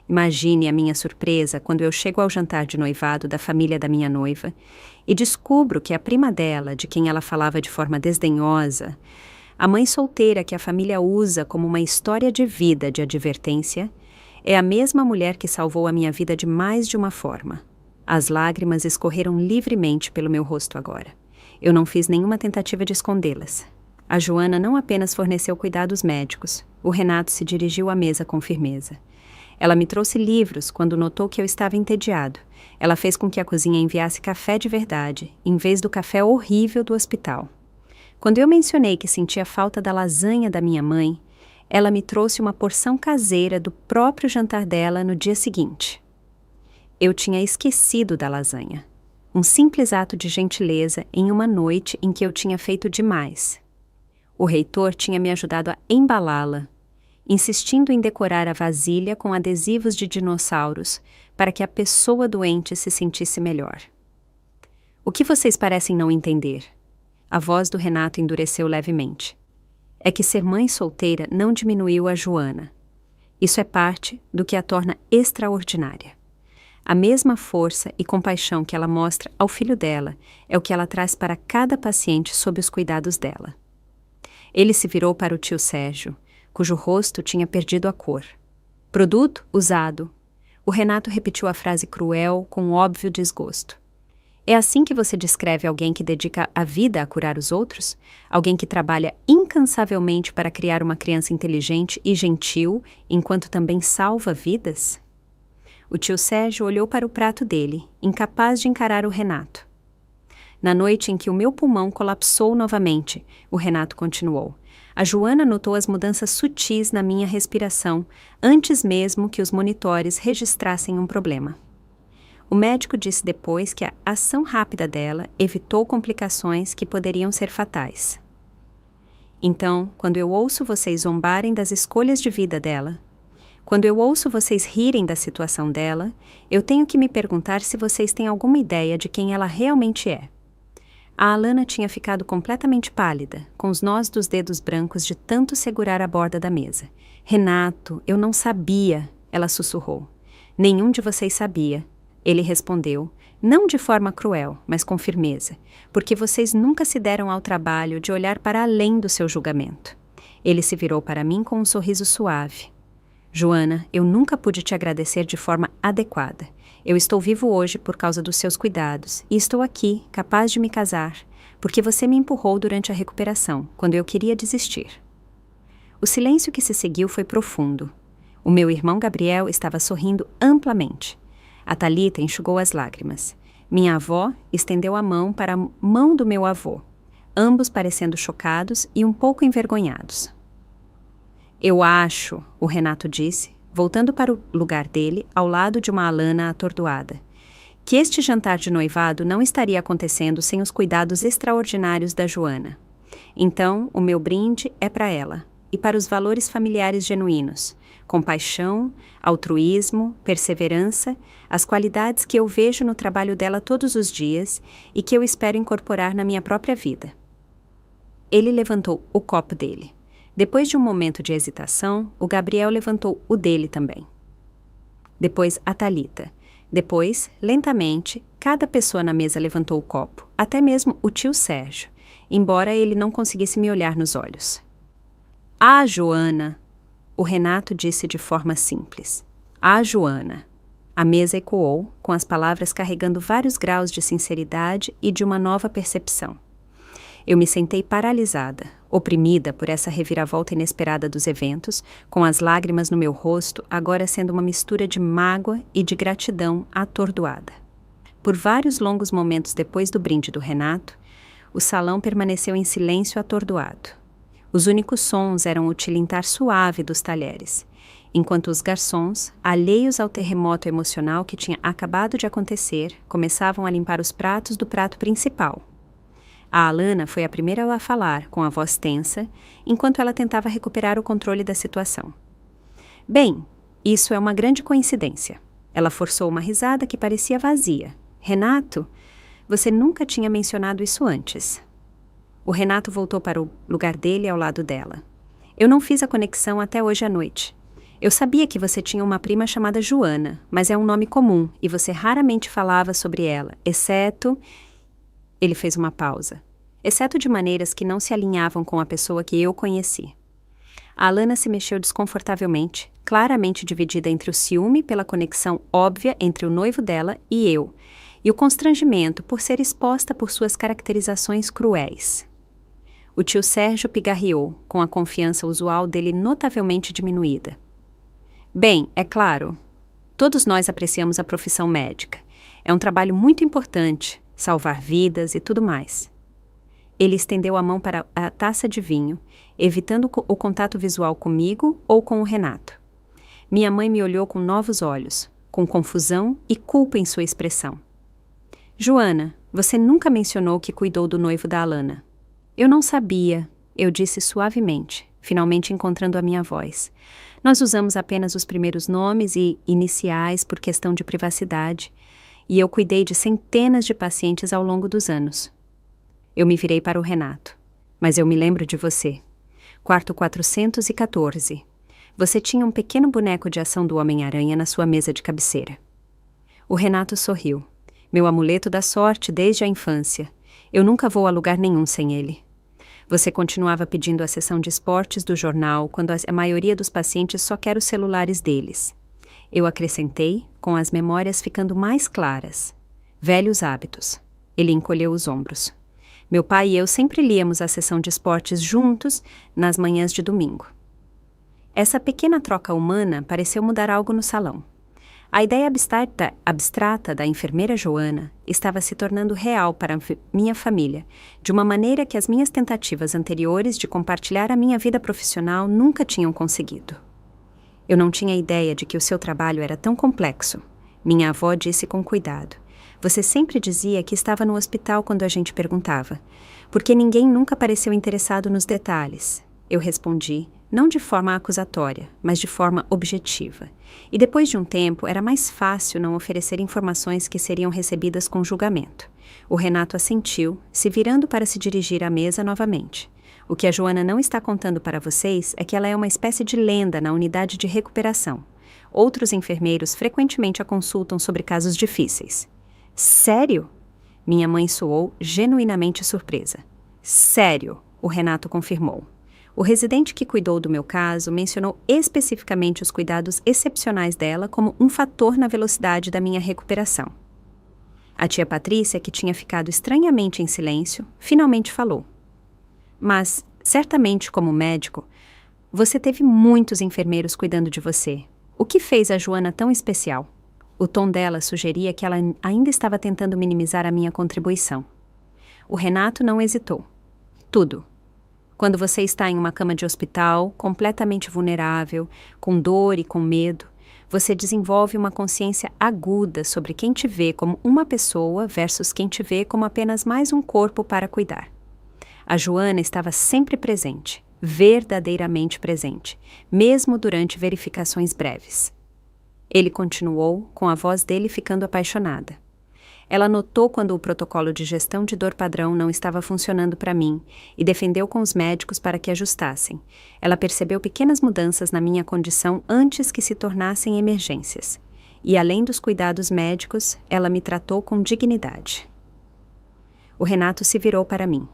Imagine a minha surpresa quando eu chego ao jantar de noivado da família da minha noiva e descubro que a prima dela, de quem ela falava de forma desdenhosa, a mãe solteira que a família usa como uma história de vida de advertência, é a mesma mulher que salvou a minha vida de mais de uma forma. As lágrimas escorreram livremente pelo meu rosto agora. Eu não fiz nenhuma tentativa de escondê-las. A Joana não apenas forneceu cuidados médicos, o Renato se dirigiu à mesa com firmeza. Ela me trouxe livros quando notou que eu estava entediado. Ela fez com que a cozinha enviasse café de verdade, em vez do café horrível do hospital. Quando eu mencionei que sentia falta da lasanha da minha mãe, ela me trouxe uma porção caseira do próprio jantar dela no dia seguinte. Eu tinha esquecido da lasanha. Um simples ato de gentileza em uma noite em que eu tinha feito demais. O reitor tinha me ajudado a embalá-la, insistindo em decorar a vasilha com adesivos de dinossauros para que a pessoa doente se sentisse melhor. O que vocês parecem não entender? A voz do Renato endureceu levemente. É que ser mãe solteira não diminuiu a Joana. Isso é parte do que a torna extraordinária. A mesma força e compaixão que ela mostra ao filho dela é o que ela traz para cada paciente sob os cuidados dela. Ele se virou para o tio Sérgio, cujo rosto tinha perdido a cor. Produto usado. O Renato repetiu a frase cruel com óbvio desgosto. É assim que você descreve alguém que dedica a vida a curar os outros? Alguém que trabalha incansavelmente para criar uma criança inteligente e gentil, enquanto também salva vidas? O tio Sérgio olhou para o prato dele, incapaz de encarar o Renato. Na noite em que o meu pulmão colapsou novamente, o Renato continuou. A Joana notou as mudanças sutis na minha respiração, antes mesmo que os monitores registrassem um problema. O médico disse depois que a ação rápida dela evitou complicações que poderiam ser fatais. Então, quando eu ouço vocês zombarem das escolhas de vida dela, quando eu ouço vocês rirem da situação dela, eu tenho que me perguntar se vocês têm alguma ideia de quem ela realmente é. A Alana tinha ficado completamente pálida, com os nós dos dedos brancos de tanto segurar a borda da mesa. Renato, eu não sabia, ela sussurrou. Nenhum de vocês sabia. Ele respondeu, não de forma cruel, mas com firmeza, porque vocês nunca se deram ao trabalho de olhar para além do seu julgamento. Ele se virou para mim com um sorriso suave. Joana, eu nunca pude te agradecer de forma adequada. Eu estou vivo hoje por causa dos seus cuidados e estou aqui, capaz de me casar, porque você me empurrou durante a recuperação, quando eu queria desistir. O silêncio que se seguiu foi profundo. O meu irmão Gabriel estava sorrindo amplamente. A Thalita enxugou as lágrimas. Minha avó estendeu a mão para a mão do meu avô, ambos parecendo chocados e um pouco envergonhados. Eu acho, o Renato disse, voltando para o lugar dele, ao lado de uma Alana atordoada, que este jantar de noivado não estaria acontecendo sem os cuidados extraordinários da Joana. Então, o meu brinde é para ela, e para os valores familiares genuínos, compaixão, altruísmo, perseverança, as qualidades que eu vejo no trabalho dela todos os dias e que eu espero incorporar na minha própria vida. Ele levantou o copo dele. Depois de um momento de hesitação, o Gabriel levantou o dele também. Depois a Thalita. Depois, lentamente, cada pessoa na mesa levantou o copo, até mesmo o tio Sérgio, embora ele não conseguisse me olhar nos olhos. Ah, Joana! O Renato disse de forma simples. Ah, Joana! A mesa ecoou, com as palavras carregando vários graus de sinceridade e de uma nova percepção. Eu me sentei paralisada, oprimida por essa reviravolta inesperada dos eventos, com as lágrimas no meu rosto agora sendo uma mistura de mágoa e de gratidão atordoada. Por vários longos momentos depois do brinde do Renato, o salão permaneceu em silêncio atordoado. Os únicos sons eram o tilintar suave dos talheres, enquanto os garçons, alheios ao terremoto emocional que tinha acabado de acontecer, começavam a limpar os pratos do prato principal. A Alana foi a primeira a falar, com a voz tensa, enquanto ela tentava recuperar o controle da situação. Bem, isso é uma grande coincidência. Ela forçou uma risada que parecia vazia. Renato, você nunca tinha mencionado isso antes. O Renato voltou para o lugar dele ao lado dela. Eu não fiz a conexão até hoje à noite. Eu sabia que você tinha uma prima chamada Joana, mas é um nome comum e você raramente falava sobre ela, exceto... Ele fez uma pausa. Exceto de maneiras que não se alinhavam com a pessoa que eu conheci. A Alana se mexeu desconfortavelmente, claramente dividida entre o ciúme pela conexão óbvia entre o noivo dela e eu, e o constrangimento por ser exposta por suas caracterizações cruéis. O tio Sérgio pigarreou, com a confiança usual dele notavelmente diminuída. Bem, é claro, todos nós apreciamos a profissão médica. É um trabalho muito importante, salvar vidas e tudo mais. Ele estendeu a mão para a taça de vinho, evitando o contato visual comigo ou com o Renato. Minha mãe me olhou com novos olhos, com confusão e culpa em sua expressão. Joana, você nunca mencionou que cuidou do noivo da Alana. Eu não sabia, eu disse suavemente, finalmente encontrando a minha voz. Nós usamos apenas os primeiros nomes e iniciais por questão de privacidade, e eu cuidei de centenas de pacientes ao longo dos anos. Eu me virei para o Renato. Mas eu me lembro de você. Quarto 414. Você tinha um pequeno boneco de ação do Homem-Aranha na sua mesa de cabeceira. O Renato sorriu. Meu amuleto da sorte desde a infância. Eu nunca vou a lugar nenhum sem ele. Você continuava pedindo a sessão de esportes do jornal quando a maioria dos pacientes só quer os celulares deles. Eu acrescentei, com as memórias ficando mais claras. Velhos hábitos. Ele encolheu os ombros. Meu pai e eu sempre líamos a sessão de esportes juntos nas manhãs de domingo. Essa pequena troca humana pareceu mudar algo no salão. A ideia abstrata da enfermeira Joana estava se tornando real para minha família, de uma maneira que as minhas tentativas anteriores de compartilhar a minha vida profissional nunca tinham conseguido. Eu não tinha ideia de que o seu trabalho era tão complexo. Minha avó disse com cuidado. Você sempre dizia que estava no hospital quando a gente perguntava, porque ninguém nunca pareceu interessado nos detalhes. Eu respondi, não de forma acusatória, mas de forma objetiva. E depois de um tempo, era mais fácil não oferecer informações que seriam recebidas com julgamento. O Renato assentiu, se virando para se dirigir à mesa novamente. O que a Joana não está contando para vocês é que ela é uma espécie de lenda na unidade de recuperação. Outros enfermeiros frequentemente a consultam sobre casos difíceis. Sério? Minha mãe soou genuinamente surpresa. Sério, o Renato confirmou. O residente que cuidou do meu caso mencionou especificamente os cuidados excepcionais dela como um fator na velocidade da minha recuperação. A tia Patrícia, que tinha ficado estranhamente em silêncio, finalmente falou. Mas, certamente como médico, você teve muitos enfermeiros cuidando de você. O que fez a Joana tão especial? O tom dela sugeria que ela ainda estava tentando minimizar a minha contribuição. O Renato não hesitou. Tudo. Quando você está em uma cama de hospital, completamente vulnerável, com dor e com medo, você desenvolve uma consciência aguda sobre quem te vê como uma pessoa versus quem te vê como apenas mais um corpo para cuidar. A Joana estava sempre presente, verdadeiramente presente, mesmo durante verificações breves. Ele continuou, com a voz dele ficando apaixonada. Ela notou quando o protocolo de gestão de dor padrão não estava funcionando para mim e defendeu com os médicos para que ajustassem. Ela percebeu pequenas mudanças na minha condição antes que se tornassem emergências. E além dos cuidados médicos, ela me tratou com dignidade. O Renato se virou para mim.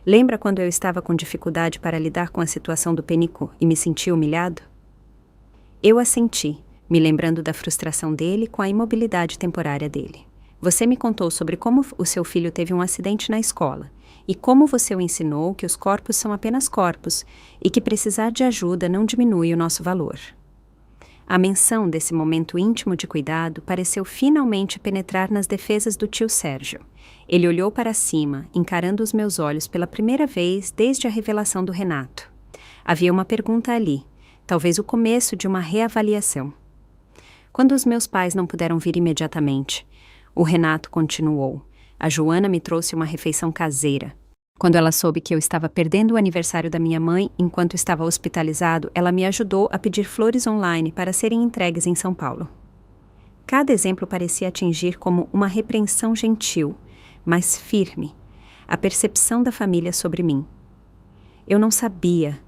Lembra quando eu estava com dificuldade para lidar com a situação do penico e me senti humilhado? Eu assenti, me lembrando da frustração dele com a imobilidade temporária dele. Você me contou sobre como o seu filho teve um acidente na escola e como você o ensinou que os corpos são apenas corpos e que precisar de ajuda não diminui o nosso valor. A menção desse momento íntimo de cuidado pareceu finalmente penetrar nas defesas do tio Sérgio. Ele olhou para cima, encarando os meus olhos pela primeira vez desde a revelação do Renato. Havia uma pergunta ali, talvez o começo de uma reavaliação. Quando os meus pais não puderam vir imediatamente, o Renato continuou. A Joana me trouxe uma refeição caseira. Quando ela soube que eu estava perdendo o aniversário da minha mãe enquanto estava hospitalizado, ela me ajudou a pedir flores online para serem entregues em São Paulo. Cada exemplo parecia atingir como uma repreensão gentil, mas firme, a percepção da família sobre mim. Eu não sabia,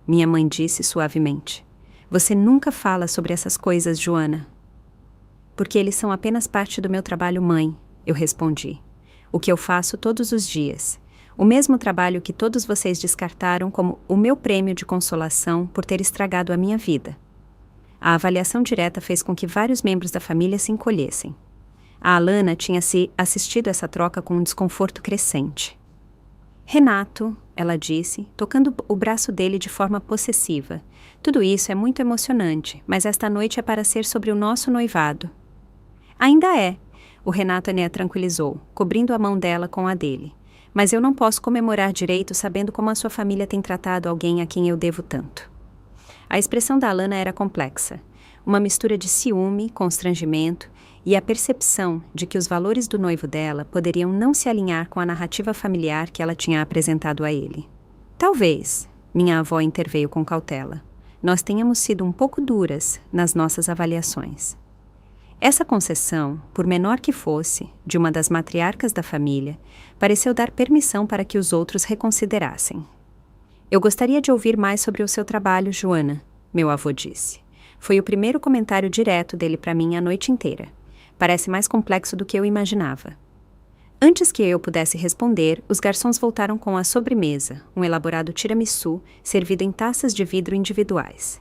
minha mãe disse suavemente. Você nunca fala sobre essas coisas, Joana. Porque eles são apenas parte do meu trabalho, mãe, eu respondi. O que eu faço todos os dias. O mesmo trabalho que todos vocês descartaram como o meu prêmio de consolação por ter estragado a minha vida. A avaliação direta fez com que vários membros da família se encolhessem. A Alana tinha se assistido essa troca com um desconforto crescente. Renato, ela disse, tocando o braço dele de forma possessiva. Tudo isso é muito emocionante, mas esta noite é para ser sobre o nosso noivado. Ainda é, o Renato a tranquilizou, cobrindo a mão dela com a dele. Mas eu não posso comemorar direito sabendo como a sua família tem tratado alguém a quem eu devo tanto. A expressão da Alana era complexa, uma mistura de ciúme, constrangimento e a percepção de que os valores do noivo dela poderiam não se alinhar com a narrativa familiar que ela tinha apresentado a ele. Talvez, minha avó interveio com cautela, nós tenhamos sido um pouco duras nas nossas avaliações. Essa concessão, por menor que fosse, de uma das matriarcas da família, pareceu dar permissão para que os outros reconsiderassem. Eu gostaria de ouvir mais sobre o seu trabalho, Joana, meu avô disse. Foi o primeiro comentário direto dele para mim a noite inteira. Parece mais complexo do que eu imaginava. Antes que eu pudesse responder, os garçons voltaram com a sobremesa, um elaborado tiramisu, servido em taças de vidro individuais.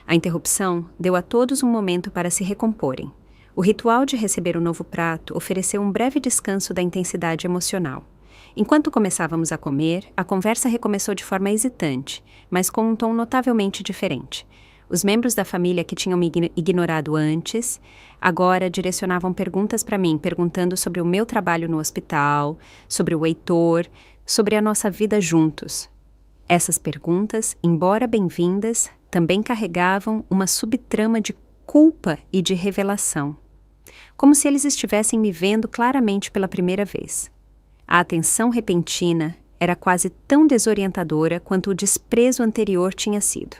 A interrupção deu a todos um momento para se recomporem. O ritual de receber o novo prato ofereceu um breve descanso da intensidade emocional. Enquanto começávamos a comer, a conversa recomeçou de forma hesitante, mas com um tom notavelmente diferente. Os membros da família que tinham me ignorado antes, agora direcionavam perguntas para mim, perguntando sobre o meu trabalho no hospital, sobre o Heitor, sobre a nossa vida juntos. Essas perguntas, embora bem-vindas, também carregavam uma subtrama de culpa e de revelação, como se eles estivessem me vendo claramente pela primeira vez. A atenção repentina era quase tão desorientadora quanto o desprezo anterior tinha sido.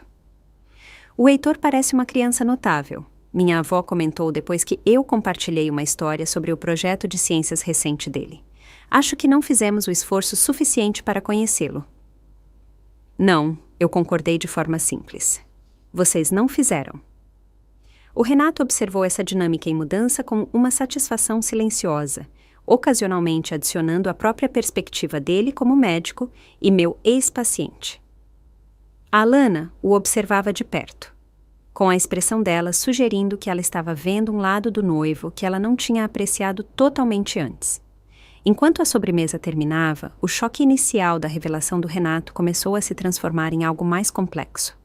O Heitor parece uma criança notável, minha avó comentou depois que eu compartilhei uma história sobre o projeto de ciências recente dele. Acho que não fizemos o esforço suficiente para conhecê-lo. Não, eu concordei de forma simples. Vocês não fizeram. O Renato observou essa dinâmica em mudança com uma satisfação silenciosa, ocasionalmente adicionando a própria perspectiva dele como médico e meu ex-paciente. A Alana o observava de perto, com a expressão dela sugerindo que ela estava vendo um lado do noivo que ela não tinha apreciado totalmente antes. Enquanto a sobremesa terminava, o choque inicial da revelação do Renato começou a se transformar em algo mais complexo.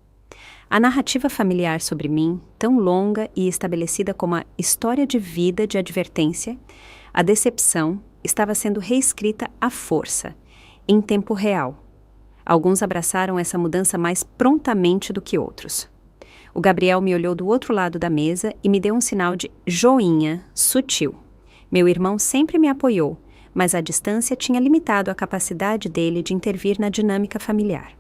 A narrativa familiar sobre mim, tão longa e estabelecida como a história de vida de advertência, a decepção, estava sendo reescrita à força, em tempo real. Alguns abraçaram essa mudança mais prontamente do que outros. O Gabriel me olhou do outro lado da mesa e me deu um sinal de joinha sutil. Meu irmão sempre me apoiou, mas a distância tinha limitado a capacidade dele de intervir na dinâmica familiar.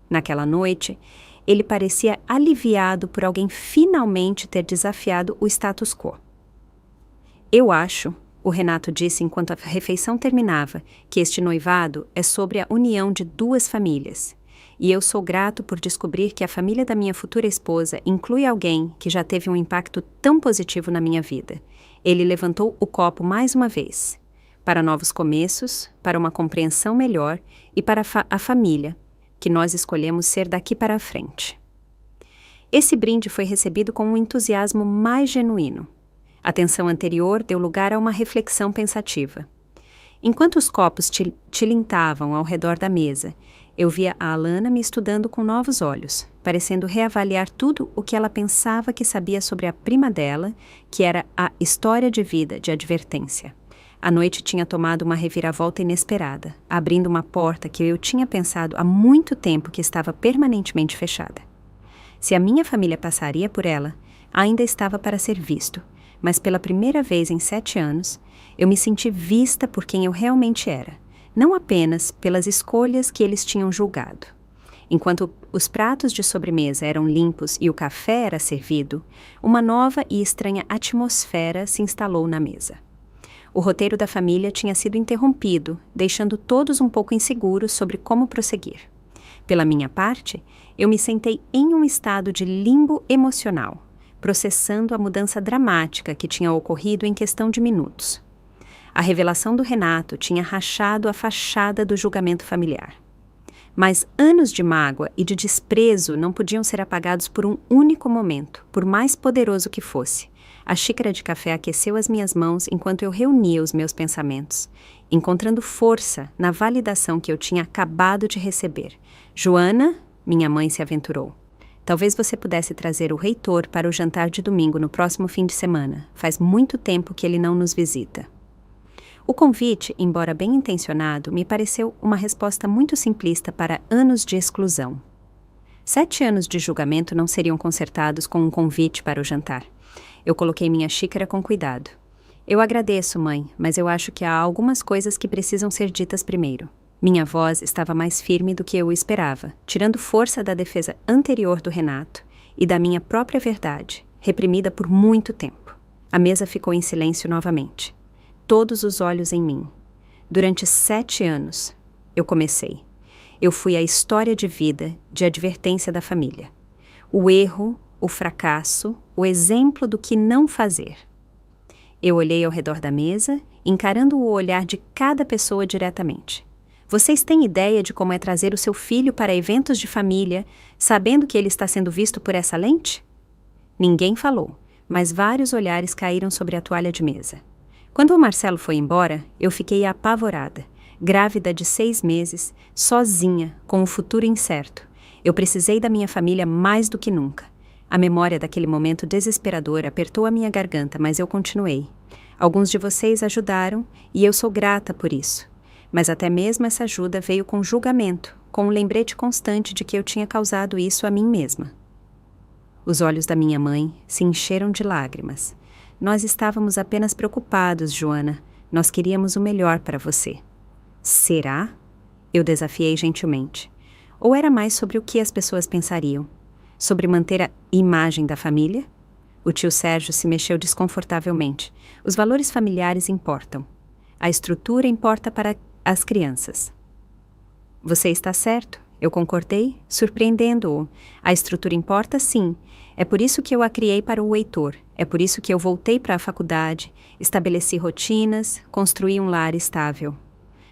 Naquela noite, ele parecia aliviado por alguém finalmente ter desafiado o status quo. Eu acho, o Renato disse enquanto a refeição terminava, que este noivado é sobre a união de duas famílias. E eu sou grato por descobrir que a família da minha futura esposa inclui alguém que já teve um impacto tão positivo na minha vida. Ele levantou o copo mais uma vez. Para novos começos, para uma compreensão melhor e para a família, que nós escolhemos ser daqui para a frente. Esse brinde foi recebido com um entusiasmo mais genuíno. A tensão anterior deu lugar a uma reflexão pensativa. Enquanto os copos tilintavam ao redor da mesa, eu via a Alana me estudando com novos olhos, parecendo reavaliar tudo o que ela pensava que sabia sobre a prima dela, que era a história de vida de advertência. A noite tinha tomado uma reviravolta inesperada, abrindo uma porta que eu tinha pensado há muito tempo que estava permanentemente fechada. Se a minha família passaria por ela, ainda estava para ser visto, mas pela primeira vez em 7 anos, eu me senti vista por quem eu realmente era, não apenas pelas escolhas que eles tinham julgado. Enquanto os pratos de sobremesa eram limpos e o café era servido, uma nova e estranha atmosfera se instalou na mesa. O roteiro da família tinha sido interrompido, deixando todos um pouco inseguros sobre como prosseguir. Pela minha parte, eu me sentei em um estado de limbo emocional, processando a mudança dramática que tinha ocorrido em questão de minutos. A revelação do Renato tinha rachado a fachada do julgamento familiar. Mas anos de mágoa e de desprezo não podiam ser apagados por um único momento, por mais poderoso que fosse. A xícara de café aqueceu as minhas mãos enquanto eu reunia os meus pensamentos, encontrando força na validação que eu tinha acabado de receber. Joana, minha mãe se aventurou. Talvez você pudesse trazer o reitor para o jantar de domingo no próximo fim de semana. Faz muito tempo que ele não nos visita. O convite, embora bem intencionado, me pareceu uma resposta muito simplista para anos de exclusão. 7 anos de julgamento não seriam consertados com um convite para o jantar. Eu coloquei minha xícara com cuidado. Eu agradeço, mãe, mas eu acho que há algumas coisas que precisam ser ditas primeiro. Minha voz estava mais firme do que eu esperava, tirando força da defesa anterior do Renato e da minha própria verdade, reprimida por muito tempo. A mesa ficou em silêncio novamente. Todos os olhos em mim. Durante 7 anos, eu comecei. Eu fui a história de vida, de advertência da família. O erro, o fracasso, o exemplo do que não fazer. Eu olhei ao redor da mesa, encarando o olhar de cada pessoa diretamente. Vocês têm ideia de como é trazer o seu filho para eventos de família, sabendo que ele está sendo visto por essa lente? Ninguém falou, mas vários olhares caíram sobre a toalha de mesa. Quando o Marcelo foi embora, eu fiquei apavorada, grávida de 6 meses, sozinha, com o futuro incerto. Eu precisei da minha família mais do que nunca. A memória daquele momento desesperador apertou a minha garganta, mas eu continuei. Alguns de vocês ajudaram e eu sou grata por isso. Mas até mesmo essa ajuda veio com julgamento, com um lembrete constante de que eu tinha causado isso a mim mesma. Os olhos da minha mãe se encheram de lágrimas. Nós estávamos apenas preocupados, Joana. Nós queríamos o melhor para você. Será? Eu desafiei gentilmente. Ou era mais sobre o que as pessoas pensariam? Sobre manter a imagem da família? O tio Sérgio se mexeu desconfortavelmente. Os valores familiares importam. A estrutura importa para as crianças. Você está certo, eu concordei, surpreendendo-o. A estrutura importa, sim. É por isso que eu a criei para o Heitor. É por isso que eu voltei para a faculdade, estabeleci rotinas, construí um lar estável.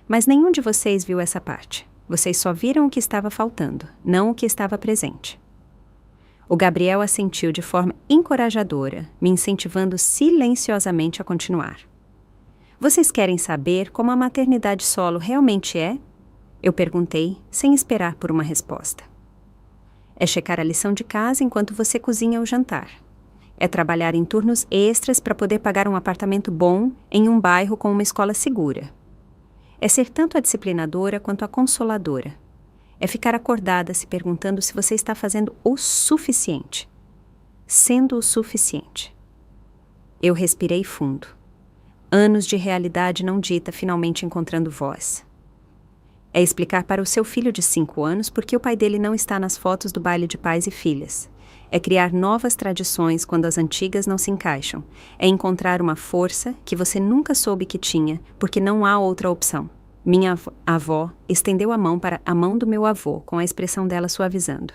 Mas nenhum de vocês viu essa parte. Vocês só viram o que estava faltando, não o que estava presente. O Gabriel assentiu de forma encorajadora, me incentivando silenciosamente a continuar. Vocês querem saber como a maternidade solo realmente é? Eu perguntei, sem esperar por uma resposta. É checar a lição de casa enquanto você cozinha o jantar. É trabalhar em turnos extras para poder pagar um apartamento bom em um bairro com uma escola segura. É ser tanto a disciplinadora quanto a consoladora. É ficar acordada se perguntando se você está fazendo o suficiente. Sendo o suficiente. Eu respirei fundo. Anos de realidade não dita finalmente encontrando voz. É explicar para o seu filho de 5 anos por que o pai dele não está nas fotos do baile de pais e filhas. É criar novas tradições quando as antigas não se encaixam. É encontrar uma força que você nunca soube que tinha, porque não há outra opção. Minha avó estendeu a mão para a mão do meu avô, com a expressão dela suavizando.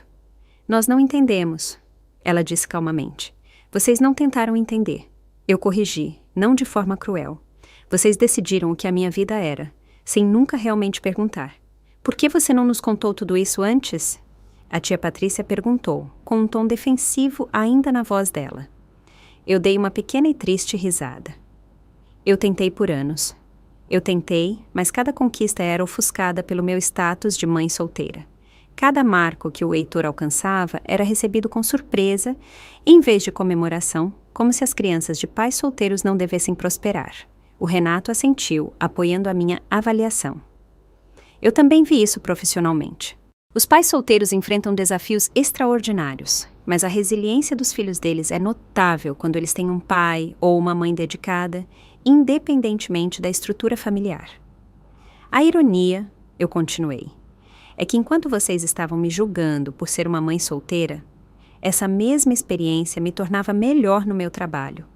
Nós não entendemos, ela disse calmamente. Vocês não tentaram entender. Eu corrigi, não de forma cruel. Vocês decidiram o que a minha vida era, sem nunca realmente perguntar. Por que você não nos contou tudo isso antes? A tia Patrícia perguntou, com um tom defensivo ainda na voz dela. Eu dei uma pequena e triste risada. Eu tentei por anos. Eu tentei, mas cada conquista era ofuscada pelo meu status de mãe solteira. Cada marco que o Heitor alcançava era recebido com surpresa, em vez de comemoração, como se as crianças de pais solteiros não devessem prosperar. O Renato assentiu, apoiando a minha avaliação. Eu também vi isso profissionalmente. Os pais solteiros enfrentam desafios extraordinários, mas a resiliência dos filhos deles é notável quando eles têm um pai ou uma mãe dedicada, independentemente da estrutura familiar. A ironia, eu continuei, é que enquanto vocês estavam me julgando por ser uma mãe solteira, essa mesma experiência me tornava melhor no meu trabalho,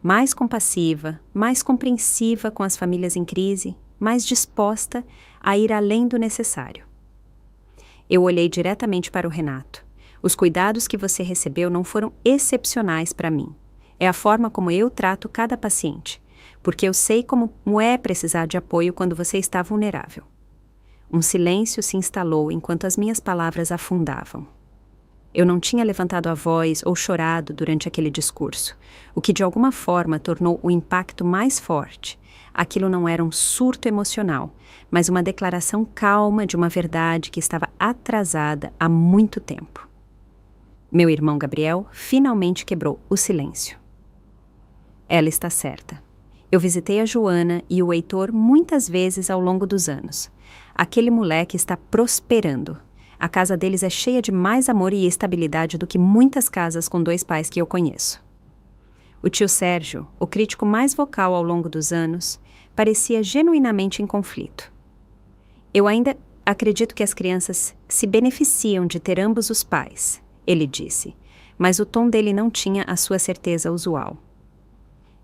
mais compassiva, mais compreensiva com as famílias em crise, mais disposta a ir além do necessário. Eu olhei diretamente para o Renato. Os cuidados que você recebeu não foram excepcionais para mim. É a forma como eu trato cada paciente, porque eu sei como é precisar de apoio quando você está vulnerável. Um silêncio se instalou enquanto as minhas palavras afundavam. Eu não tinha levantado a voz ou chorado durante aquele discurso, o que de alguma forma tornou o impacto mais forte. Aquilo não era um surto emocional, mas uma declaração calma de uma verdade que estava atrasada há muito tempo. Meu irmão Gabriel finalmente quebrou o silêncio. Ela está certa. Eu visitei a Joana e o Heitor muitas vezes ao longo dos anos. Aquele moleque está prosperando. A casa deles é cheia de mais amor e estabilidade do que muitas casas com 2 pais que eu conheço. O tio Sérgio, o crítico mais vocal ao longo dos anos, parecia genuinamente em conflito. Eu ainda acredito que as crianças se beneficiam de ter ambos os pais, ele disse, mas o tom dele não tinha a sua certeza usual.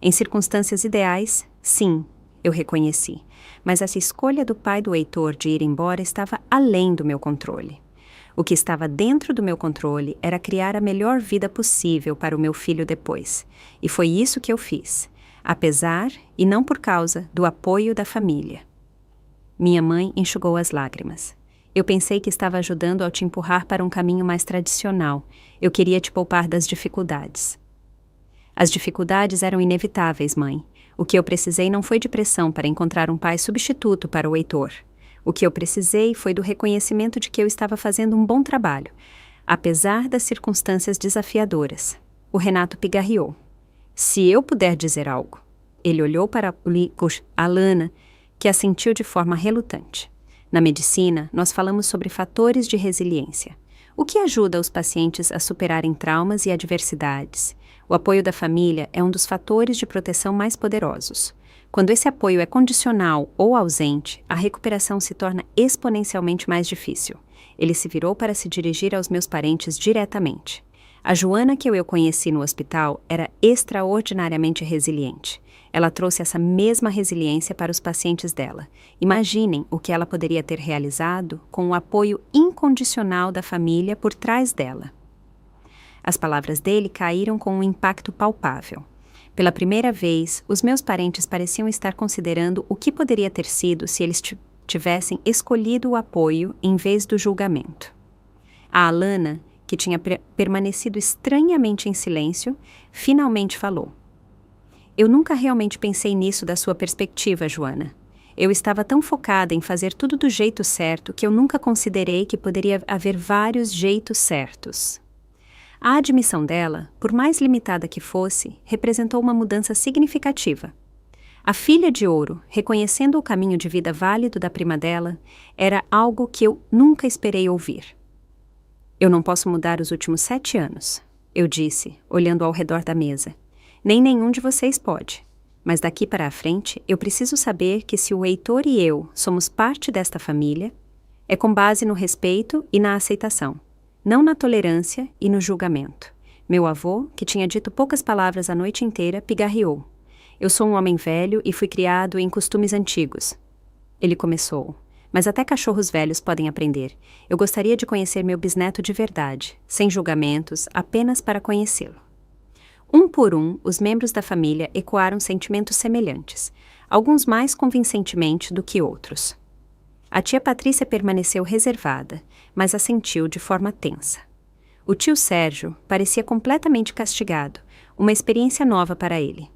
Em circunstâncias ideais, sim, eu reconheci, mas essa escolha do pai do Heitor de ir embora estava além do meu controle. O que estava dentro do meu controle era criar a melhor vida possível para o meu filho depois. E foi isso que eu fiz, apesar, e não por causa, do apoio da família. Minha mãe enxugou as lágrimas. Eu pensei que estava ajudando ao te empurrar para um caminho mais tradicional. Eu queria te poupar das dificuldades. As dificuldades eram inevitáveis, mãe. O que eu precisei não foi de pressão para encontrar um pai substituto para o Heitor. O que eu precisei foi do reconhecimento de que eu estava fazendo um bom trabalho, apesar das circunstâncias desafiadoras. O Renato pigarreou. Se eu puder dizer algo. Ele olhou para Alana, que assentiu de forma relutante. Na medicina, nós falamos sobre fatores de resiliência. O que ajuda os pacientes a superarem traumas e adversidades. O apoio da família é um dos fatores de proteção mais poderosos. Quando esse apoio é condicional ou ausente, a recuperação se torna exponencialmente mais difícil. Ele se virou para se dirigir aos meus parentes diretamente. A Joana que eu conheci no hospital era extraordinariamente resiliente. Ela trouxe essa mesma resiliência para os pacientes dela. Imaginem o que ela poderia ter realizado com o apoio incondicional da família por trás dela. As palavras dele caíram com um impacto palpável. Pela primeira vez, os meus parentes pareciam estar considerando o que poderia ter sido se eles tivessem escolhido o apoio em vez do julgamento. A Alana, que tinha permanecido estranhamente em silêncio, finalmente falou. Eu nunca realmente pensei nisso da sua perspectiva, Joana. Eu estava tão focada em fazer tudo do jeito certo que eu nunca considerei que poderia haver vários jeitos certos. A admissão dela, por mais limitada que fosse, representou uma mudança significativa. A filha de ouro, reconhecendo o caminho de vida válido da prima dela, era algo que eu nunca esperei ouvir. Eu não posso mudar os últimos 7 anos, eu disse, olhando ao redor da mesa. Nem nenhum de vocês pode. Mas daqui para a frente, eu preciso saber que se o Heitor e eu somos parte desta família, é com base no respeito e na aceitação, não na tolerância e no julgamento. Meu avô, que tinha dito poucas palavras a noite inteira, pigarreou. Eu sou um homem velho e fui criado em costumes antigos. Ele começou. Mas até cachorros velhos podem aprender. Eu gostaria de conhecer meu bisneto de verdade, sem julgamentos, apenas para conhecê-lo. Um por um, os membros da família ecoaram sentimentos semelhantes, alguns mais convincentemente do que outros. A tia Patrícia permaneceu reservada, mas assentiu de forma tensa. O tio Sérgio parecia completamente castigado, uma experiência nova para ele.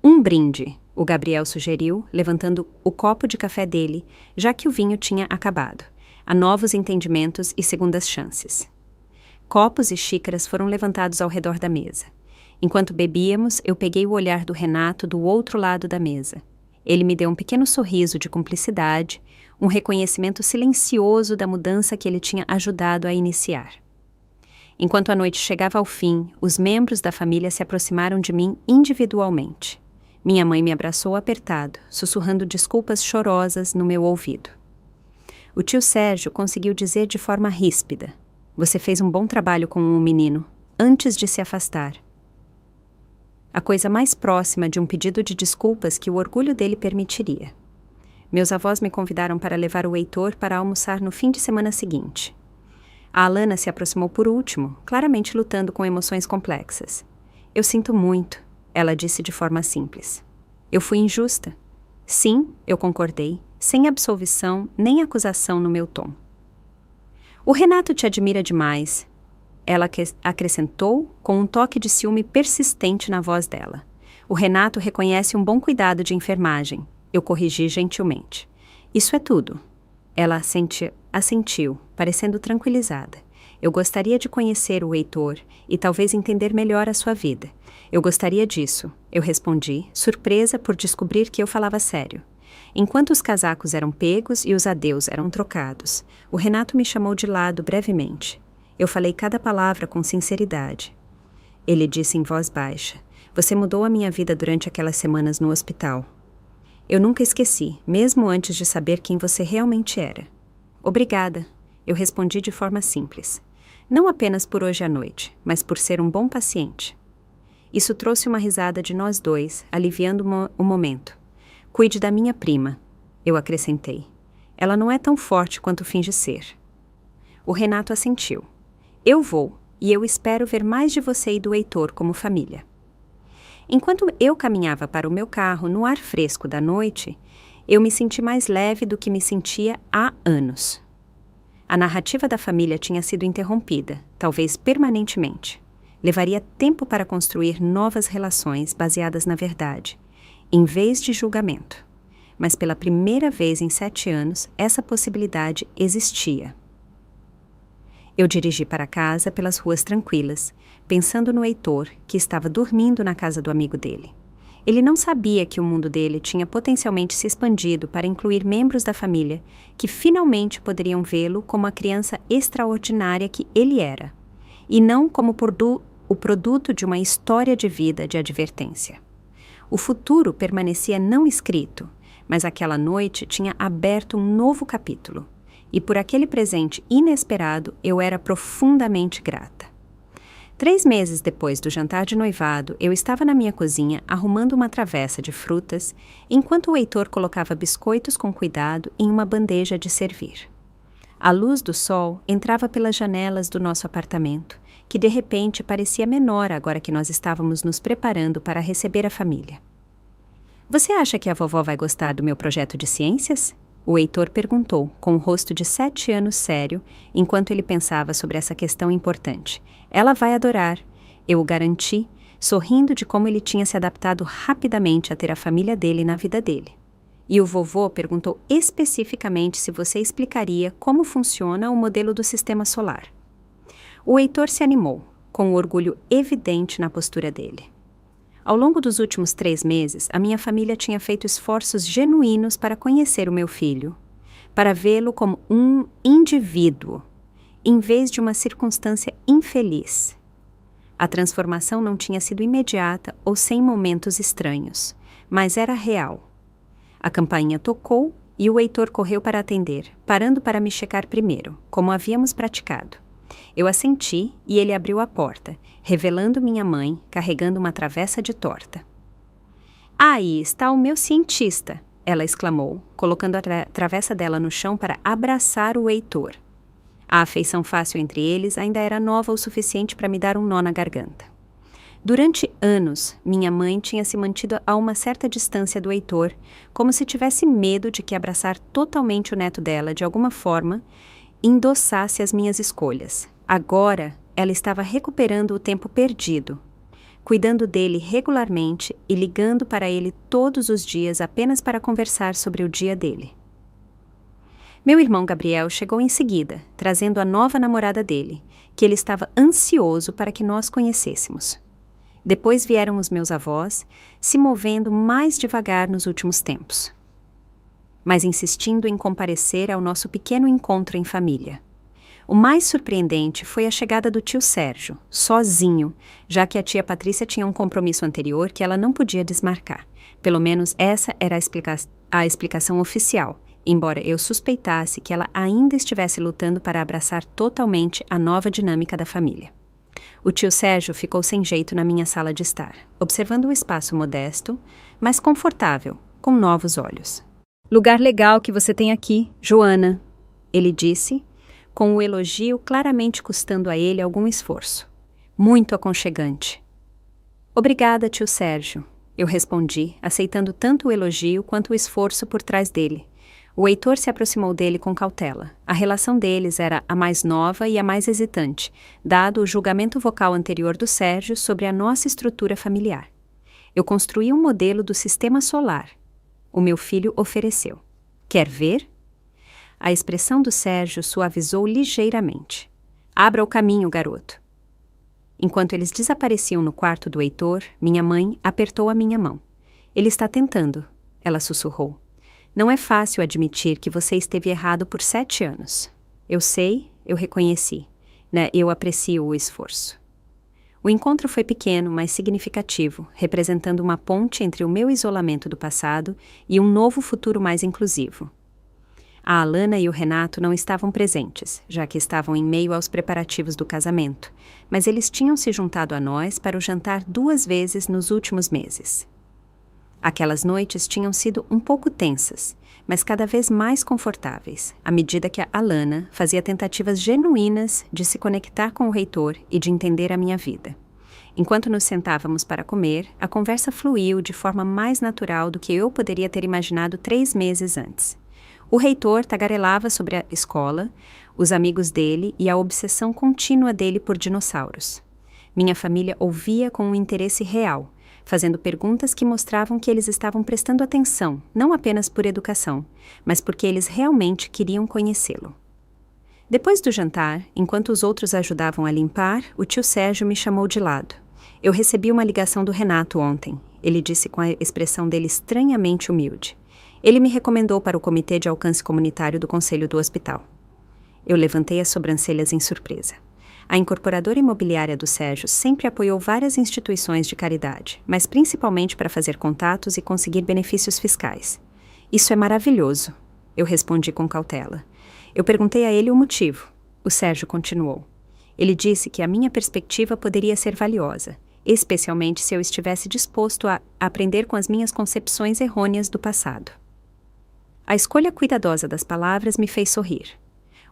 Um brinde, o Gabriel sugeriu, levantando o copo de café dele, já que o vinho tinha acabado, a novos entendimentos e segundas chances. Copos e xícaras foram levantados ao redor da mesa. Enquanto bebíamos, eu peguei o olhar do Renato do outro lado da mesa. Ele me deu um pequeno sorriso de cumplicidade, um reconhecimento silencioso da mudança que ele tinha ajudado a iniciar. Enquanto a noite chegava ao fim, os membros da família se aproximaram de mim individualmente. Minha mãe me abraçou apertado, sussurrando desculpas chorosas no meu ouvido. O tio Sérgio conseguiu dizer de forma ríspida: "Você fez um bom trabalho com o menino", antes de se afastar. A coisa mais próxima de um pedido de desculpas que o orgulho dele permitiria. Meus avós me convidaram para levar o Heitor para almoçar no fim de semana seguinte. A Alana se aproximou por último, claramente lutando com emoções complexas. "Eu sinto muito", ela disse de forma simples. "Eu fui injusta." "Sim", eu concordei, sem absolvição nem acusação no meu tom. "O Renato te admira demais", ela acrescentou com um toque de ciúme persistente na voz dela. "O Renato reconhece um bom cuidado de enfermagem", eu corrigi gentilmente. "Isso é tudo." Ela assentiu, parecendo tranquilizada. "Eu gostaria de conhecer o Heitor e talvez entender melhor a sua vida. Eu gostaria disso", eu respondi, surpresa por descobrir que eu falava sério. Enquanto os casacos eram pegos e os adeus eram trocados, o Renato me chamou de lado brevemente. Eu falei cada palavra com sinceridade. Ele disse em voz baixa: "Você mudou a minha vida durante aquelas semanas no hospital. Eu nunca esqueci, mesmo antes de saber quem você realmente era." "Obrigada", eu respondi de forma simples. "Não apenas por hoje à noite, mas por ser um bom paciente." Isso trouxe uma risada de nós dois, aliviando o momento. "Cuide da minha prima", eu acrescentei. "Ela não é tão forte quanto finge ser." O Renato assentiu. "Eu vou, e eu espero ver mais de você e do Heitor como família." Enquanto eu caminhava para o meu carro no ar fresco da noite, eu me senti mais leve do que me sentia há anos. A narrativa da família tinha sido interrompida, talvez permanentemente. Levaria tempo para construir novas relações baseadas na verdade, em vez de julgamento. Mas pela primeira vez em 7 anos, essa possibilidade existia. Eu dirigi para casa pelas ruas tranquilas, pensando no Heitor, que estava dormindo na casa do amigo dele. Ele não sabia que o mundo dele tinha potencialmente se expandido para incluir membros da família que finalmente poderiam vê-lo como a criança extraordinária que ele era, e não como o produto de uma história de vida de advertência. O futuro permanecia não escrito, mas aquela noite tinha aberto um novo capítulo. E por aquele presente inesperado eu era profundamente grata. 3 meses depois do jantar de noivado, eu estava na minha cozinha arrumando uma travessa de frutas, enquanto o Heitor colocava biscoitos com cuidado em uma bandeja de servir. A luz do sol entrava pelas janelas do nosso apartamento, que de repente parecia menor agora que nós estávamos nos preparando para receber a família. "Você acha que a vovó vai gostar do meu projeto de ciências?" O Heitor perguntou, com o rosto de 7 anos sério, enquanto ele pensava sobre essa questão importante. "Ela vai adorar", eu o garanti, sorrindo de como ele tinha se adaptado rapidamente a ter a família dele na vida dele. E o vovô perguntou especificamente se você explicaria como funciona o modelo do sistema solar. O Heitor se animou, com o orgulho evidente na postura dele. Ao longo dos últimos 3 meses, a minha família tinha feito esforços genuínos para conhecer o meu filho, para vê-lo como um indivíduo, em vez de uma circunstância infeliz. A transformação não tinha sido imediata ou sem momentos estranhos, mas era real. A campainha tocou e o Heitor correu para atender, parando para me checar primeiro, como havíamos praticado. Eu assenti e ele abriu a porta, revelando minha mãe, carregando uma travessa de torta. "Aí está o meu cientista", ela exclamou, colocando a travessa dela no chão para abraçar o Heitor. A afeição fácil entre eles ainda era nova o suficiente para me dar um nó na garganta. Durante anos, minha mãe tinha se mantido a uma certa distância do Heitor, como se tivesse medo de que abraçar totalmente o neto dela, de alguma forma, endossasse as minhas escolhas. Agora, ela estava recuperando o tempo perdido, cuidando dele regularmente e ligando para ele todos os dias apenas para conversar sobre o dia dele. Meu irmão Gabriel chegou em seguida, trazendo a nova namorada dele, que ele estava ansioso para que nós conhecêssemos. Depois vieram os meus avós, se movendo mais devagar nos últimos tempos, mas insistindo em comparecer ao nosso pequeno encontro em família. O mais surpreendente foi a chegada do tio Sérgio, sozinho, já que a tia Patrícia tinha um compromisso anterior que ela não podia desmarcar. Pelo menos essa era a explicação oficial, embora eu suspeitasse que ela ainda estivesse lutando para abraçar totalmente a nova dinâmica da família. O tio Sérgio ficou sem jeito na minha sala de estar, observando o espaço modesto, mas confortável, com novos olhos. "Lugar legal que você tem aqui, Joana", ele disse, com o elogio claramente custando a ele algum esforço. "Muito aconchegante." "Obrigada, tio Sérgio", eu respondi, aceitando tanto o elogio quanto o esforço por trás dele. O Heitor se aproximou dele com cautela. A relação deles era a mais nova e a mais hesitante, dado o julgamento vocal anterior do Sérgio sobre a nossa estrutura familiar. Eu construí um modelo do sistema solar. O meu filho ofereceu. "Quer ver?" A expressão do Sérgio suavizou ligeiramente. "Abra o caminho, garoto." Enquanto eles desapareciam no quarto do Heitor, minha mãe apertou a minha mão. "Ele está tentando", ela sussurrou. "Não é fácil admitir que você esteve errado por 7 anos. Eu sei, eu reconheci, né? Eu aprecio o esforço." O encontro foi pequeno, mas significativo, representando uma ponte entre o meu isolamento do passado e um novo futuro mais inclusivo. A Alana e o Renato não estavam presentes, já que estavam em meio aos preparativos do casamento, mas eles tinham se juntado a nós para o jantar 2 vezes nos últimos meses. Aquelas noites tinham sido um pouco tensas, mas cada vez mais confortáveis, à medida que a Alana fazia tentativas genuínas de se conectar com o Heitor e de entender a minha vida. Enquanto nos sentávamos para comer, a conversa fluiu de forma mais natural do que eu poderia ter imaginado 3 meses antes. O Heitor tagarelava sobre a escola, os amigos dele e a obsessão contínua dele por dinossauros. Minha família ouvia com um interesse real, fazendo perguntas que mostravam que eles estavam prestando atenção, não apenas por educação, mas porque eles realmente queriam conhecê-lo. Depois do jantar, enquanto os outros ajudavam a limpar, o tio Sérgio me chamou de lado. "Eu recebi uma ligação do Renato ontem", ele disse com a expressão dele estranhamente humilde. "Ele me recomendou para o Comitê de Alcance Comunitário do Conselho do Hospital." Eu levantei as sobrancelhas em surpresa. A incorporadora imobiliária do Sérgio sempre apoiou várias instituições de caridade, mas principalmente para fazer contatos e conseguir benefícios fiscais. "Isso é maravilhoso", eu respondi com cautela. Eu perguntei a ele o motivo. O Sérgio continuou. Ele disse que a minha perspectiva poderia ser valiosa, especialmente se eu estivesse disposto a aprender com as minhas concepções errôneas do passado. A escolha cuidadosa das palavras me fez sorrir.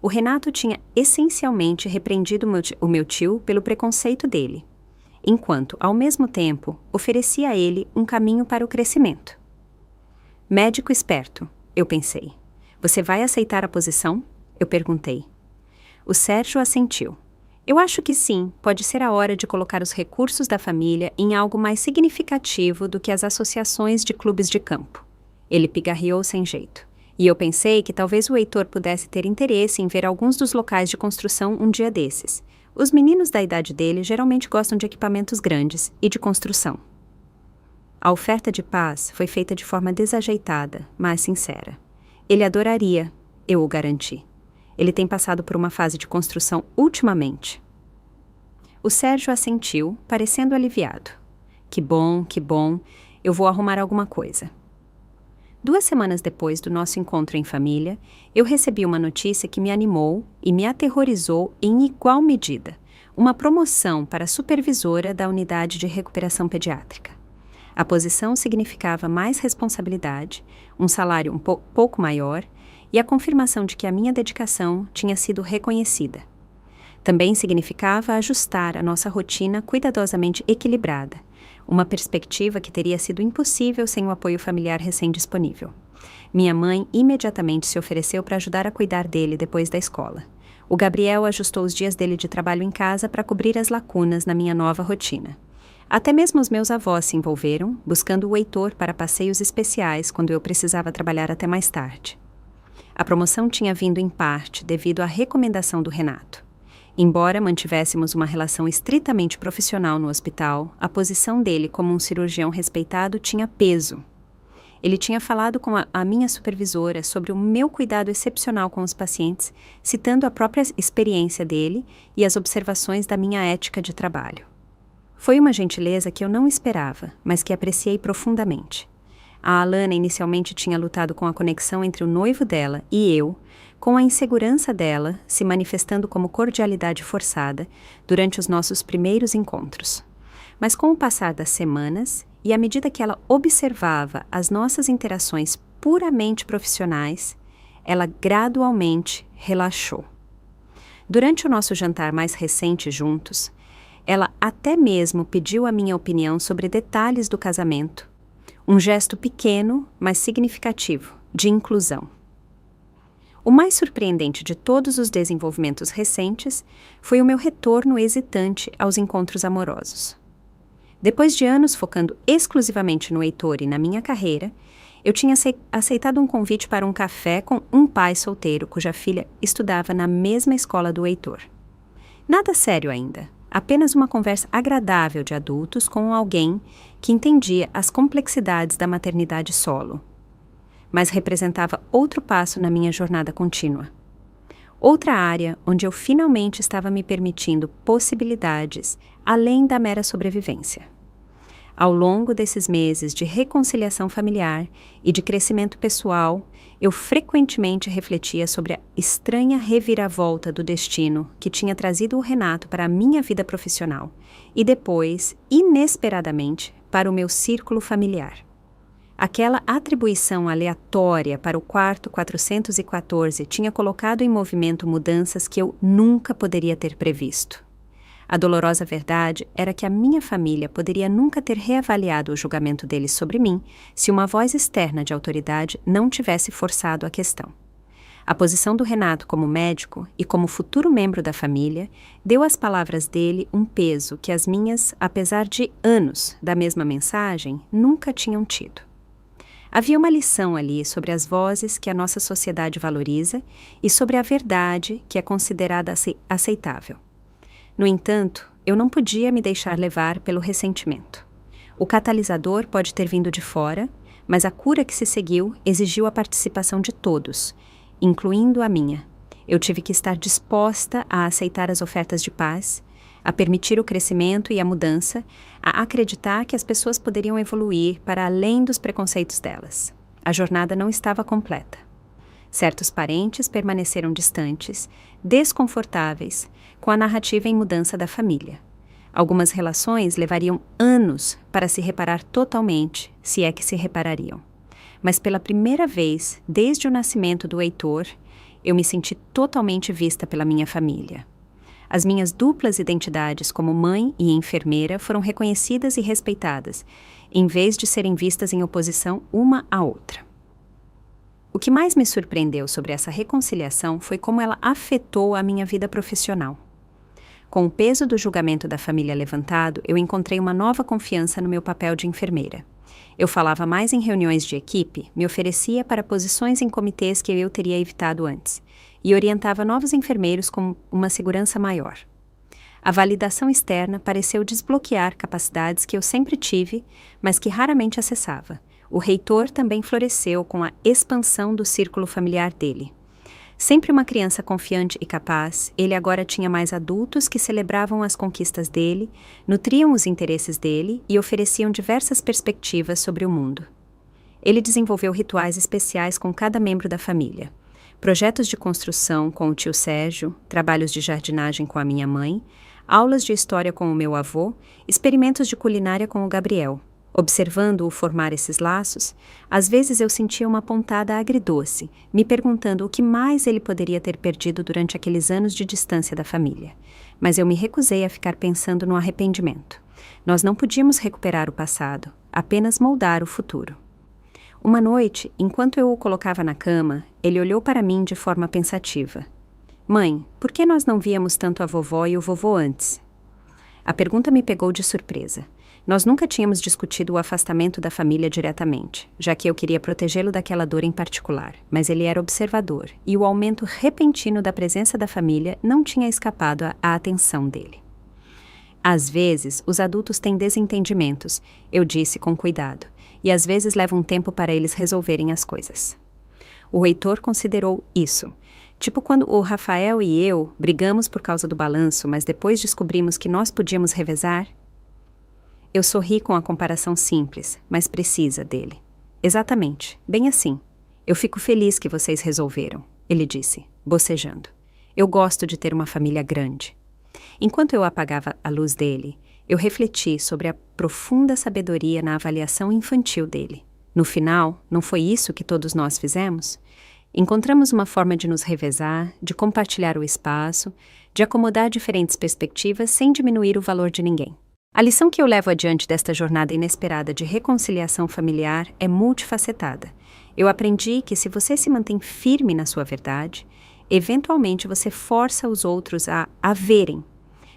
O Renato tinha essencialmente repreendido o meu tio pelo preconceito dele, enquanto, ao mesmo tempo, oferecia a ele um caminho para o crescimento. "Médico esperto", eu pensei. "Você vai aceitar a posição?" eu perguntei. O Sérgio assentiu. "Eu acho que sim, pode ser a hora de colocar os recursos da família em algo mais significativo do que as associações de clubes de campo." Ele pigarreou sem jeito. E eu pensei que talvez o Heitor pudesse ter interesse em ver alguns dos locais de construção um dia desses. Os meninos da idade dele geralmente gostam de equipamentos grandes e de construção. A oferta de paz foi feita de forma desajeitada, mas sincera. Ele adoraria, eu o garanti. Ele tem passado por uma fase de construção ultimamente. O Sérgio assentiu, parecendo aliviado. Que bom, eu vou arrumar alguma coisa. 2 semanas depois do nosso encontro em família, eu recebi uma notícia que me animou e me aterrorizou em igual medida. Uma promoção para supervisora da unidade de recuperação pediátrica. A posição significava mais responsabilidade, um salário pouco maior e a confirmação de que a minha dedicação tinha sido reconhecida. Também significava ajustar a nossa rotina cuidadosamente equilibrada, uma perspectiva que teria sido impossível sem o apoio familiar recém-disponível. Minha mãe imediatamente se ofereceu para ajudar a cuidar dele depois da escola. O Gabriel ajustou os dias dele de trabalho em casa para cobrir as lacunas na minha nova rotina. Até mesmo os meus avós se envolveram, buscando o Heitor para passeios especiais quando eu precisava trabalhar até mais tarde. A promoção tinha vindo em parte devido à recomendação do Renato. Embora mantivéssemos uma relação estritamente profissional no hospital, a posição dele como um cirurgião respeitado tinha peso. Ele tinha falado com a minha supervisora sobre o meu cuidado excepcional com os pacientes, citando a própria experiência dele e as observações da minha ética de trabalho. Foi uma gentileza que eu não esperava, mas que apreciei profundamente. A Alana inicialmente tinha lutado com a conexão entre o noivo dela e eu, com a insegurança dela se manifestando como cordialidade forçada durante os nossos primeiros encontros. Mas com o passar das semanas, e à medida que ela observava as nossas interações puramente profissionais, ela gradualmente relaxou. Durante o nosso jantar mais recente juntos, ela até mesmo pediu a minha opinião sobre detalhes do casamento, um gesto pequeno, mas significativo, de inclusão. O mais surpreendente de todos os desenvolvimentos recentes foi o meu retorno hesitante aos encontros amorosos. Depois de anos focando exclusivamente no Heitor e na minha carreira, eu tinha aceitado um convite para um café com um pai solteiro cuja filha estudava na mesma escola do Heitor. Nada sério ainda, apenas uma conversa agradável de adultos com alguém que entendia as complexidades da maternidade solo, mas representava outro passo na minha jornada contínua. Outra área onde eu finalmente estava me permitindo possibilidades além da mera sobrevivência. Ao longo desses meses de reconciliação familiar e de crescimento pessoal, eu frequentemente refletia sobre a estranha reviravolta do destino que tinha trazido o Renato para a minha vida profissional e depois, inesperadamente, para o meu círculo familiar. Aquela atribuição aleatória para o quarto 414 tinha colocado em movimento mudanças que eu nunca poderia ter previsto. A dolorosa verdade era que a minha família poderia nunca ter reavaliado o julgamento deles sobre mim se uma voz externa de autoridade não tivesse forçado a questão. A posição do Renato como médico e como futuro membro da família deu às palavras dele um peso que as minhas, apesar de anos da mesma mensagem, nunca tinham tido. Havia uma lição ali sobre as vozes que a nossa sociedade valoriza e sobre a verdade que é considerada aceitável. No entanto, eu não podia me deixar levar pelo ressentimento. O catalisador pode ter vindo de fora, mas a cura que se seguiu exigiu a participação de todos, incluindo a minha. Eu tive que estar disposta a aceitar as ofertas de paz, a permitir o crescimento e a mudança, a acreditar que as pessoas poderiam evoluir para além dos preconceitos delas. A jornada não estava completa. Certos parentes permaneceram distantes, desconfortáveis, com a narrativa em mudança da família. Algumas relações levariam anos para se reparar totalmente, se é que se reparariam. Mas pela primeira vez, desde o nascimento do Heitor, eu me senti totalmente vista pela minha família. As minhas duplas identidades como mãe e enfermeira foram reconhecidas e respeitadas, em vez de serem vistas em oposição uma à outra. O que mais me surpreendeu sobre essa reconciliação foi como ela afetou a minha vida profissional. Com o peso do julgamento da família levantado, eu encontrei uma nova confiança no meu papel de enfermeira. Eu falava mais em reuniões de equipe, me oferecia para posições em comitês que eu teria evitado antes, e orientava novos enfermeiros com uma segurança maior. A validação externa pareceu desbloquear capacidades que eu sempre tive, mas que raramente acessava. O reitor também floresceu com a expansão do círculo familiar dele. Sempre uma criança confiante e capaz, ele agora tinha mais adultos que celebravam as conquistas dele, nutriam os interesses dele e ofereciam diversas perspectivas sobre o mundo. Ele desenvolveu rituais especiais com cada membro da família. Projetos de construção com o tio Sérgio, trabalhos de jardinagem com a minha mãe, aulas de história com o meu avô, experimentos de culinária com o Gabriel. Observando-o formar esses laços, às vezes eu sentia uma pontada agridoce, me perguntando o que mais ele poderia ter perdido durante aqueles anos de distância da família. Mas eu me recusei a ficar pensando no arrependimento. Nós não podíamos recuperar o passado, apenas moldar o futuro. Uma noite, enquanto eu o colocava na cama, ele olhou para mim de forma pensativa. Mãe, por que nós não víamos tanto a vovó e o vovô antes? A pergunta me pegou de surpresa. Nós nunca tínhamos discutido o afastamento da família diretamente, já que eu queria protegê-lo daquela dor em particular, mas ele era observador, e o aumento repentino da presença da família não tinha escapado à atenção dele. Às vezes, os adultos têm desentendimentos, eu disse com cuidado, e às vezes leva um tempo para eles resolverem as coisas. O reitor considerou isso. Tipo quando o Rafael e eu brigamos por causa do balanço, mas depois descobrimos que nós podíamos revezar. Eu sorri com a comparação simples, mas precisa dele. Exatamente, bem assim. Eu fico feliz que vocês resolveram, ele disse, bocejando. Eu gosto de ter uma família grande. Enquanto eu apagava a luz dele, eu refleti sobre a profunda sabedoria na avaliação infantil dele. No final, não foi isso que todos nós fizemos? Encontramos uma forma de nos revezar, de compartilhar o espaço, de acomodar diferentes perspectivas sem diminuir o valor de ninguém. A lição que eu levo adiante desta jornada inesperada de reconciliação familiar é multifacetada. Eu aprendi que se você se mantém firme na sua verdade, eventualmente você força os outros a verem,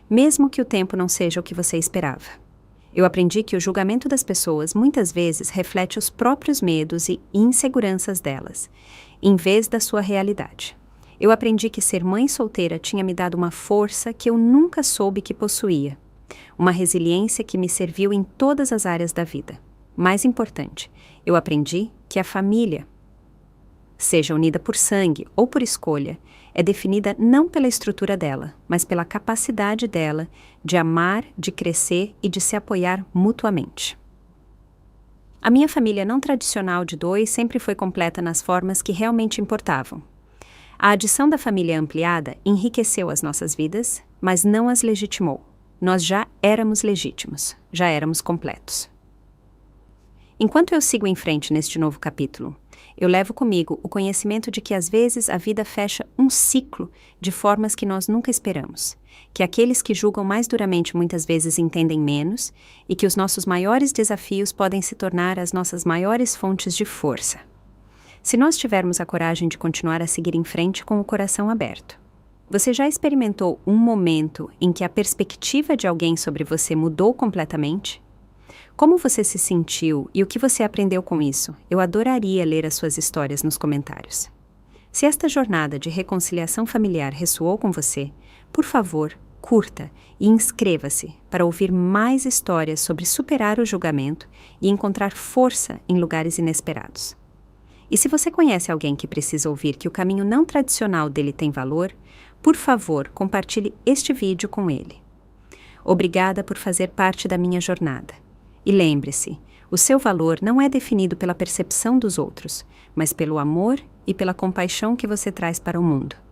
mesmo que o tempo não seja o que você esperava. Eu aprendi que o julgamento das pessoas muitas vezes reflete os próprios medos e inseguranças delas, em vez da sua realidade. Eu aprendi que ser mãe solteira tinha me dado uma força que eu nunca soube que possuía. Uma resiliência que me serviu em todas as áreas da vida. Mais importante, eu aprendi que a família, seja unida por sangue ou por escolha, é definida não pela estrutura dela, mas pela capacidade dela de amar, de crescer e de se apoiar mutuamente. A minha família não tradicional de 2 sempre foi completa nas formas que realmente importavam. A adição da família ampliada enriqueceu as nossas vidas, mas não as legitimou. Nós já éramos legítimos, já éramos completos. Enquanto eu sigo em frente neste novo capítulo, eu levo comigo o conhecimento de que às vezes a vida fecha um ciclo de formas que nós nunca esperamos, que aqueles que julgam mais duramente muitas vezes entendem menos e que os nossos maiores desafios podem se tornar as nossas maiores fontes de força. Se nós tivermos a coragem de continuar a seguir em frente com o coração aberto. Você já experimentou um momento em que a perspectiva de alguém sobre você mudou completamente? Como você se sentiu e o que você aprendeu com isso? Eu adoraria ler as suas histórias nos comentários. Se esta jornada de reconciliação familiar ressoou com você, por favor, curta e inscreva-se para ouvir mais histórias sobre superar o julgamento e encontrar força em lugares inesperados. E se você conhece alguém que precisa ouvir que o caminho não tradicional dele tem valor, por favor, compartilhe este vídeo com ele. Obrigada por fazer parte da minha jornada. E lembre-se, o seu valor não é definido pela percepção dos outros, mas pelo amor e pela compaixão que você traz para o mundo.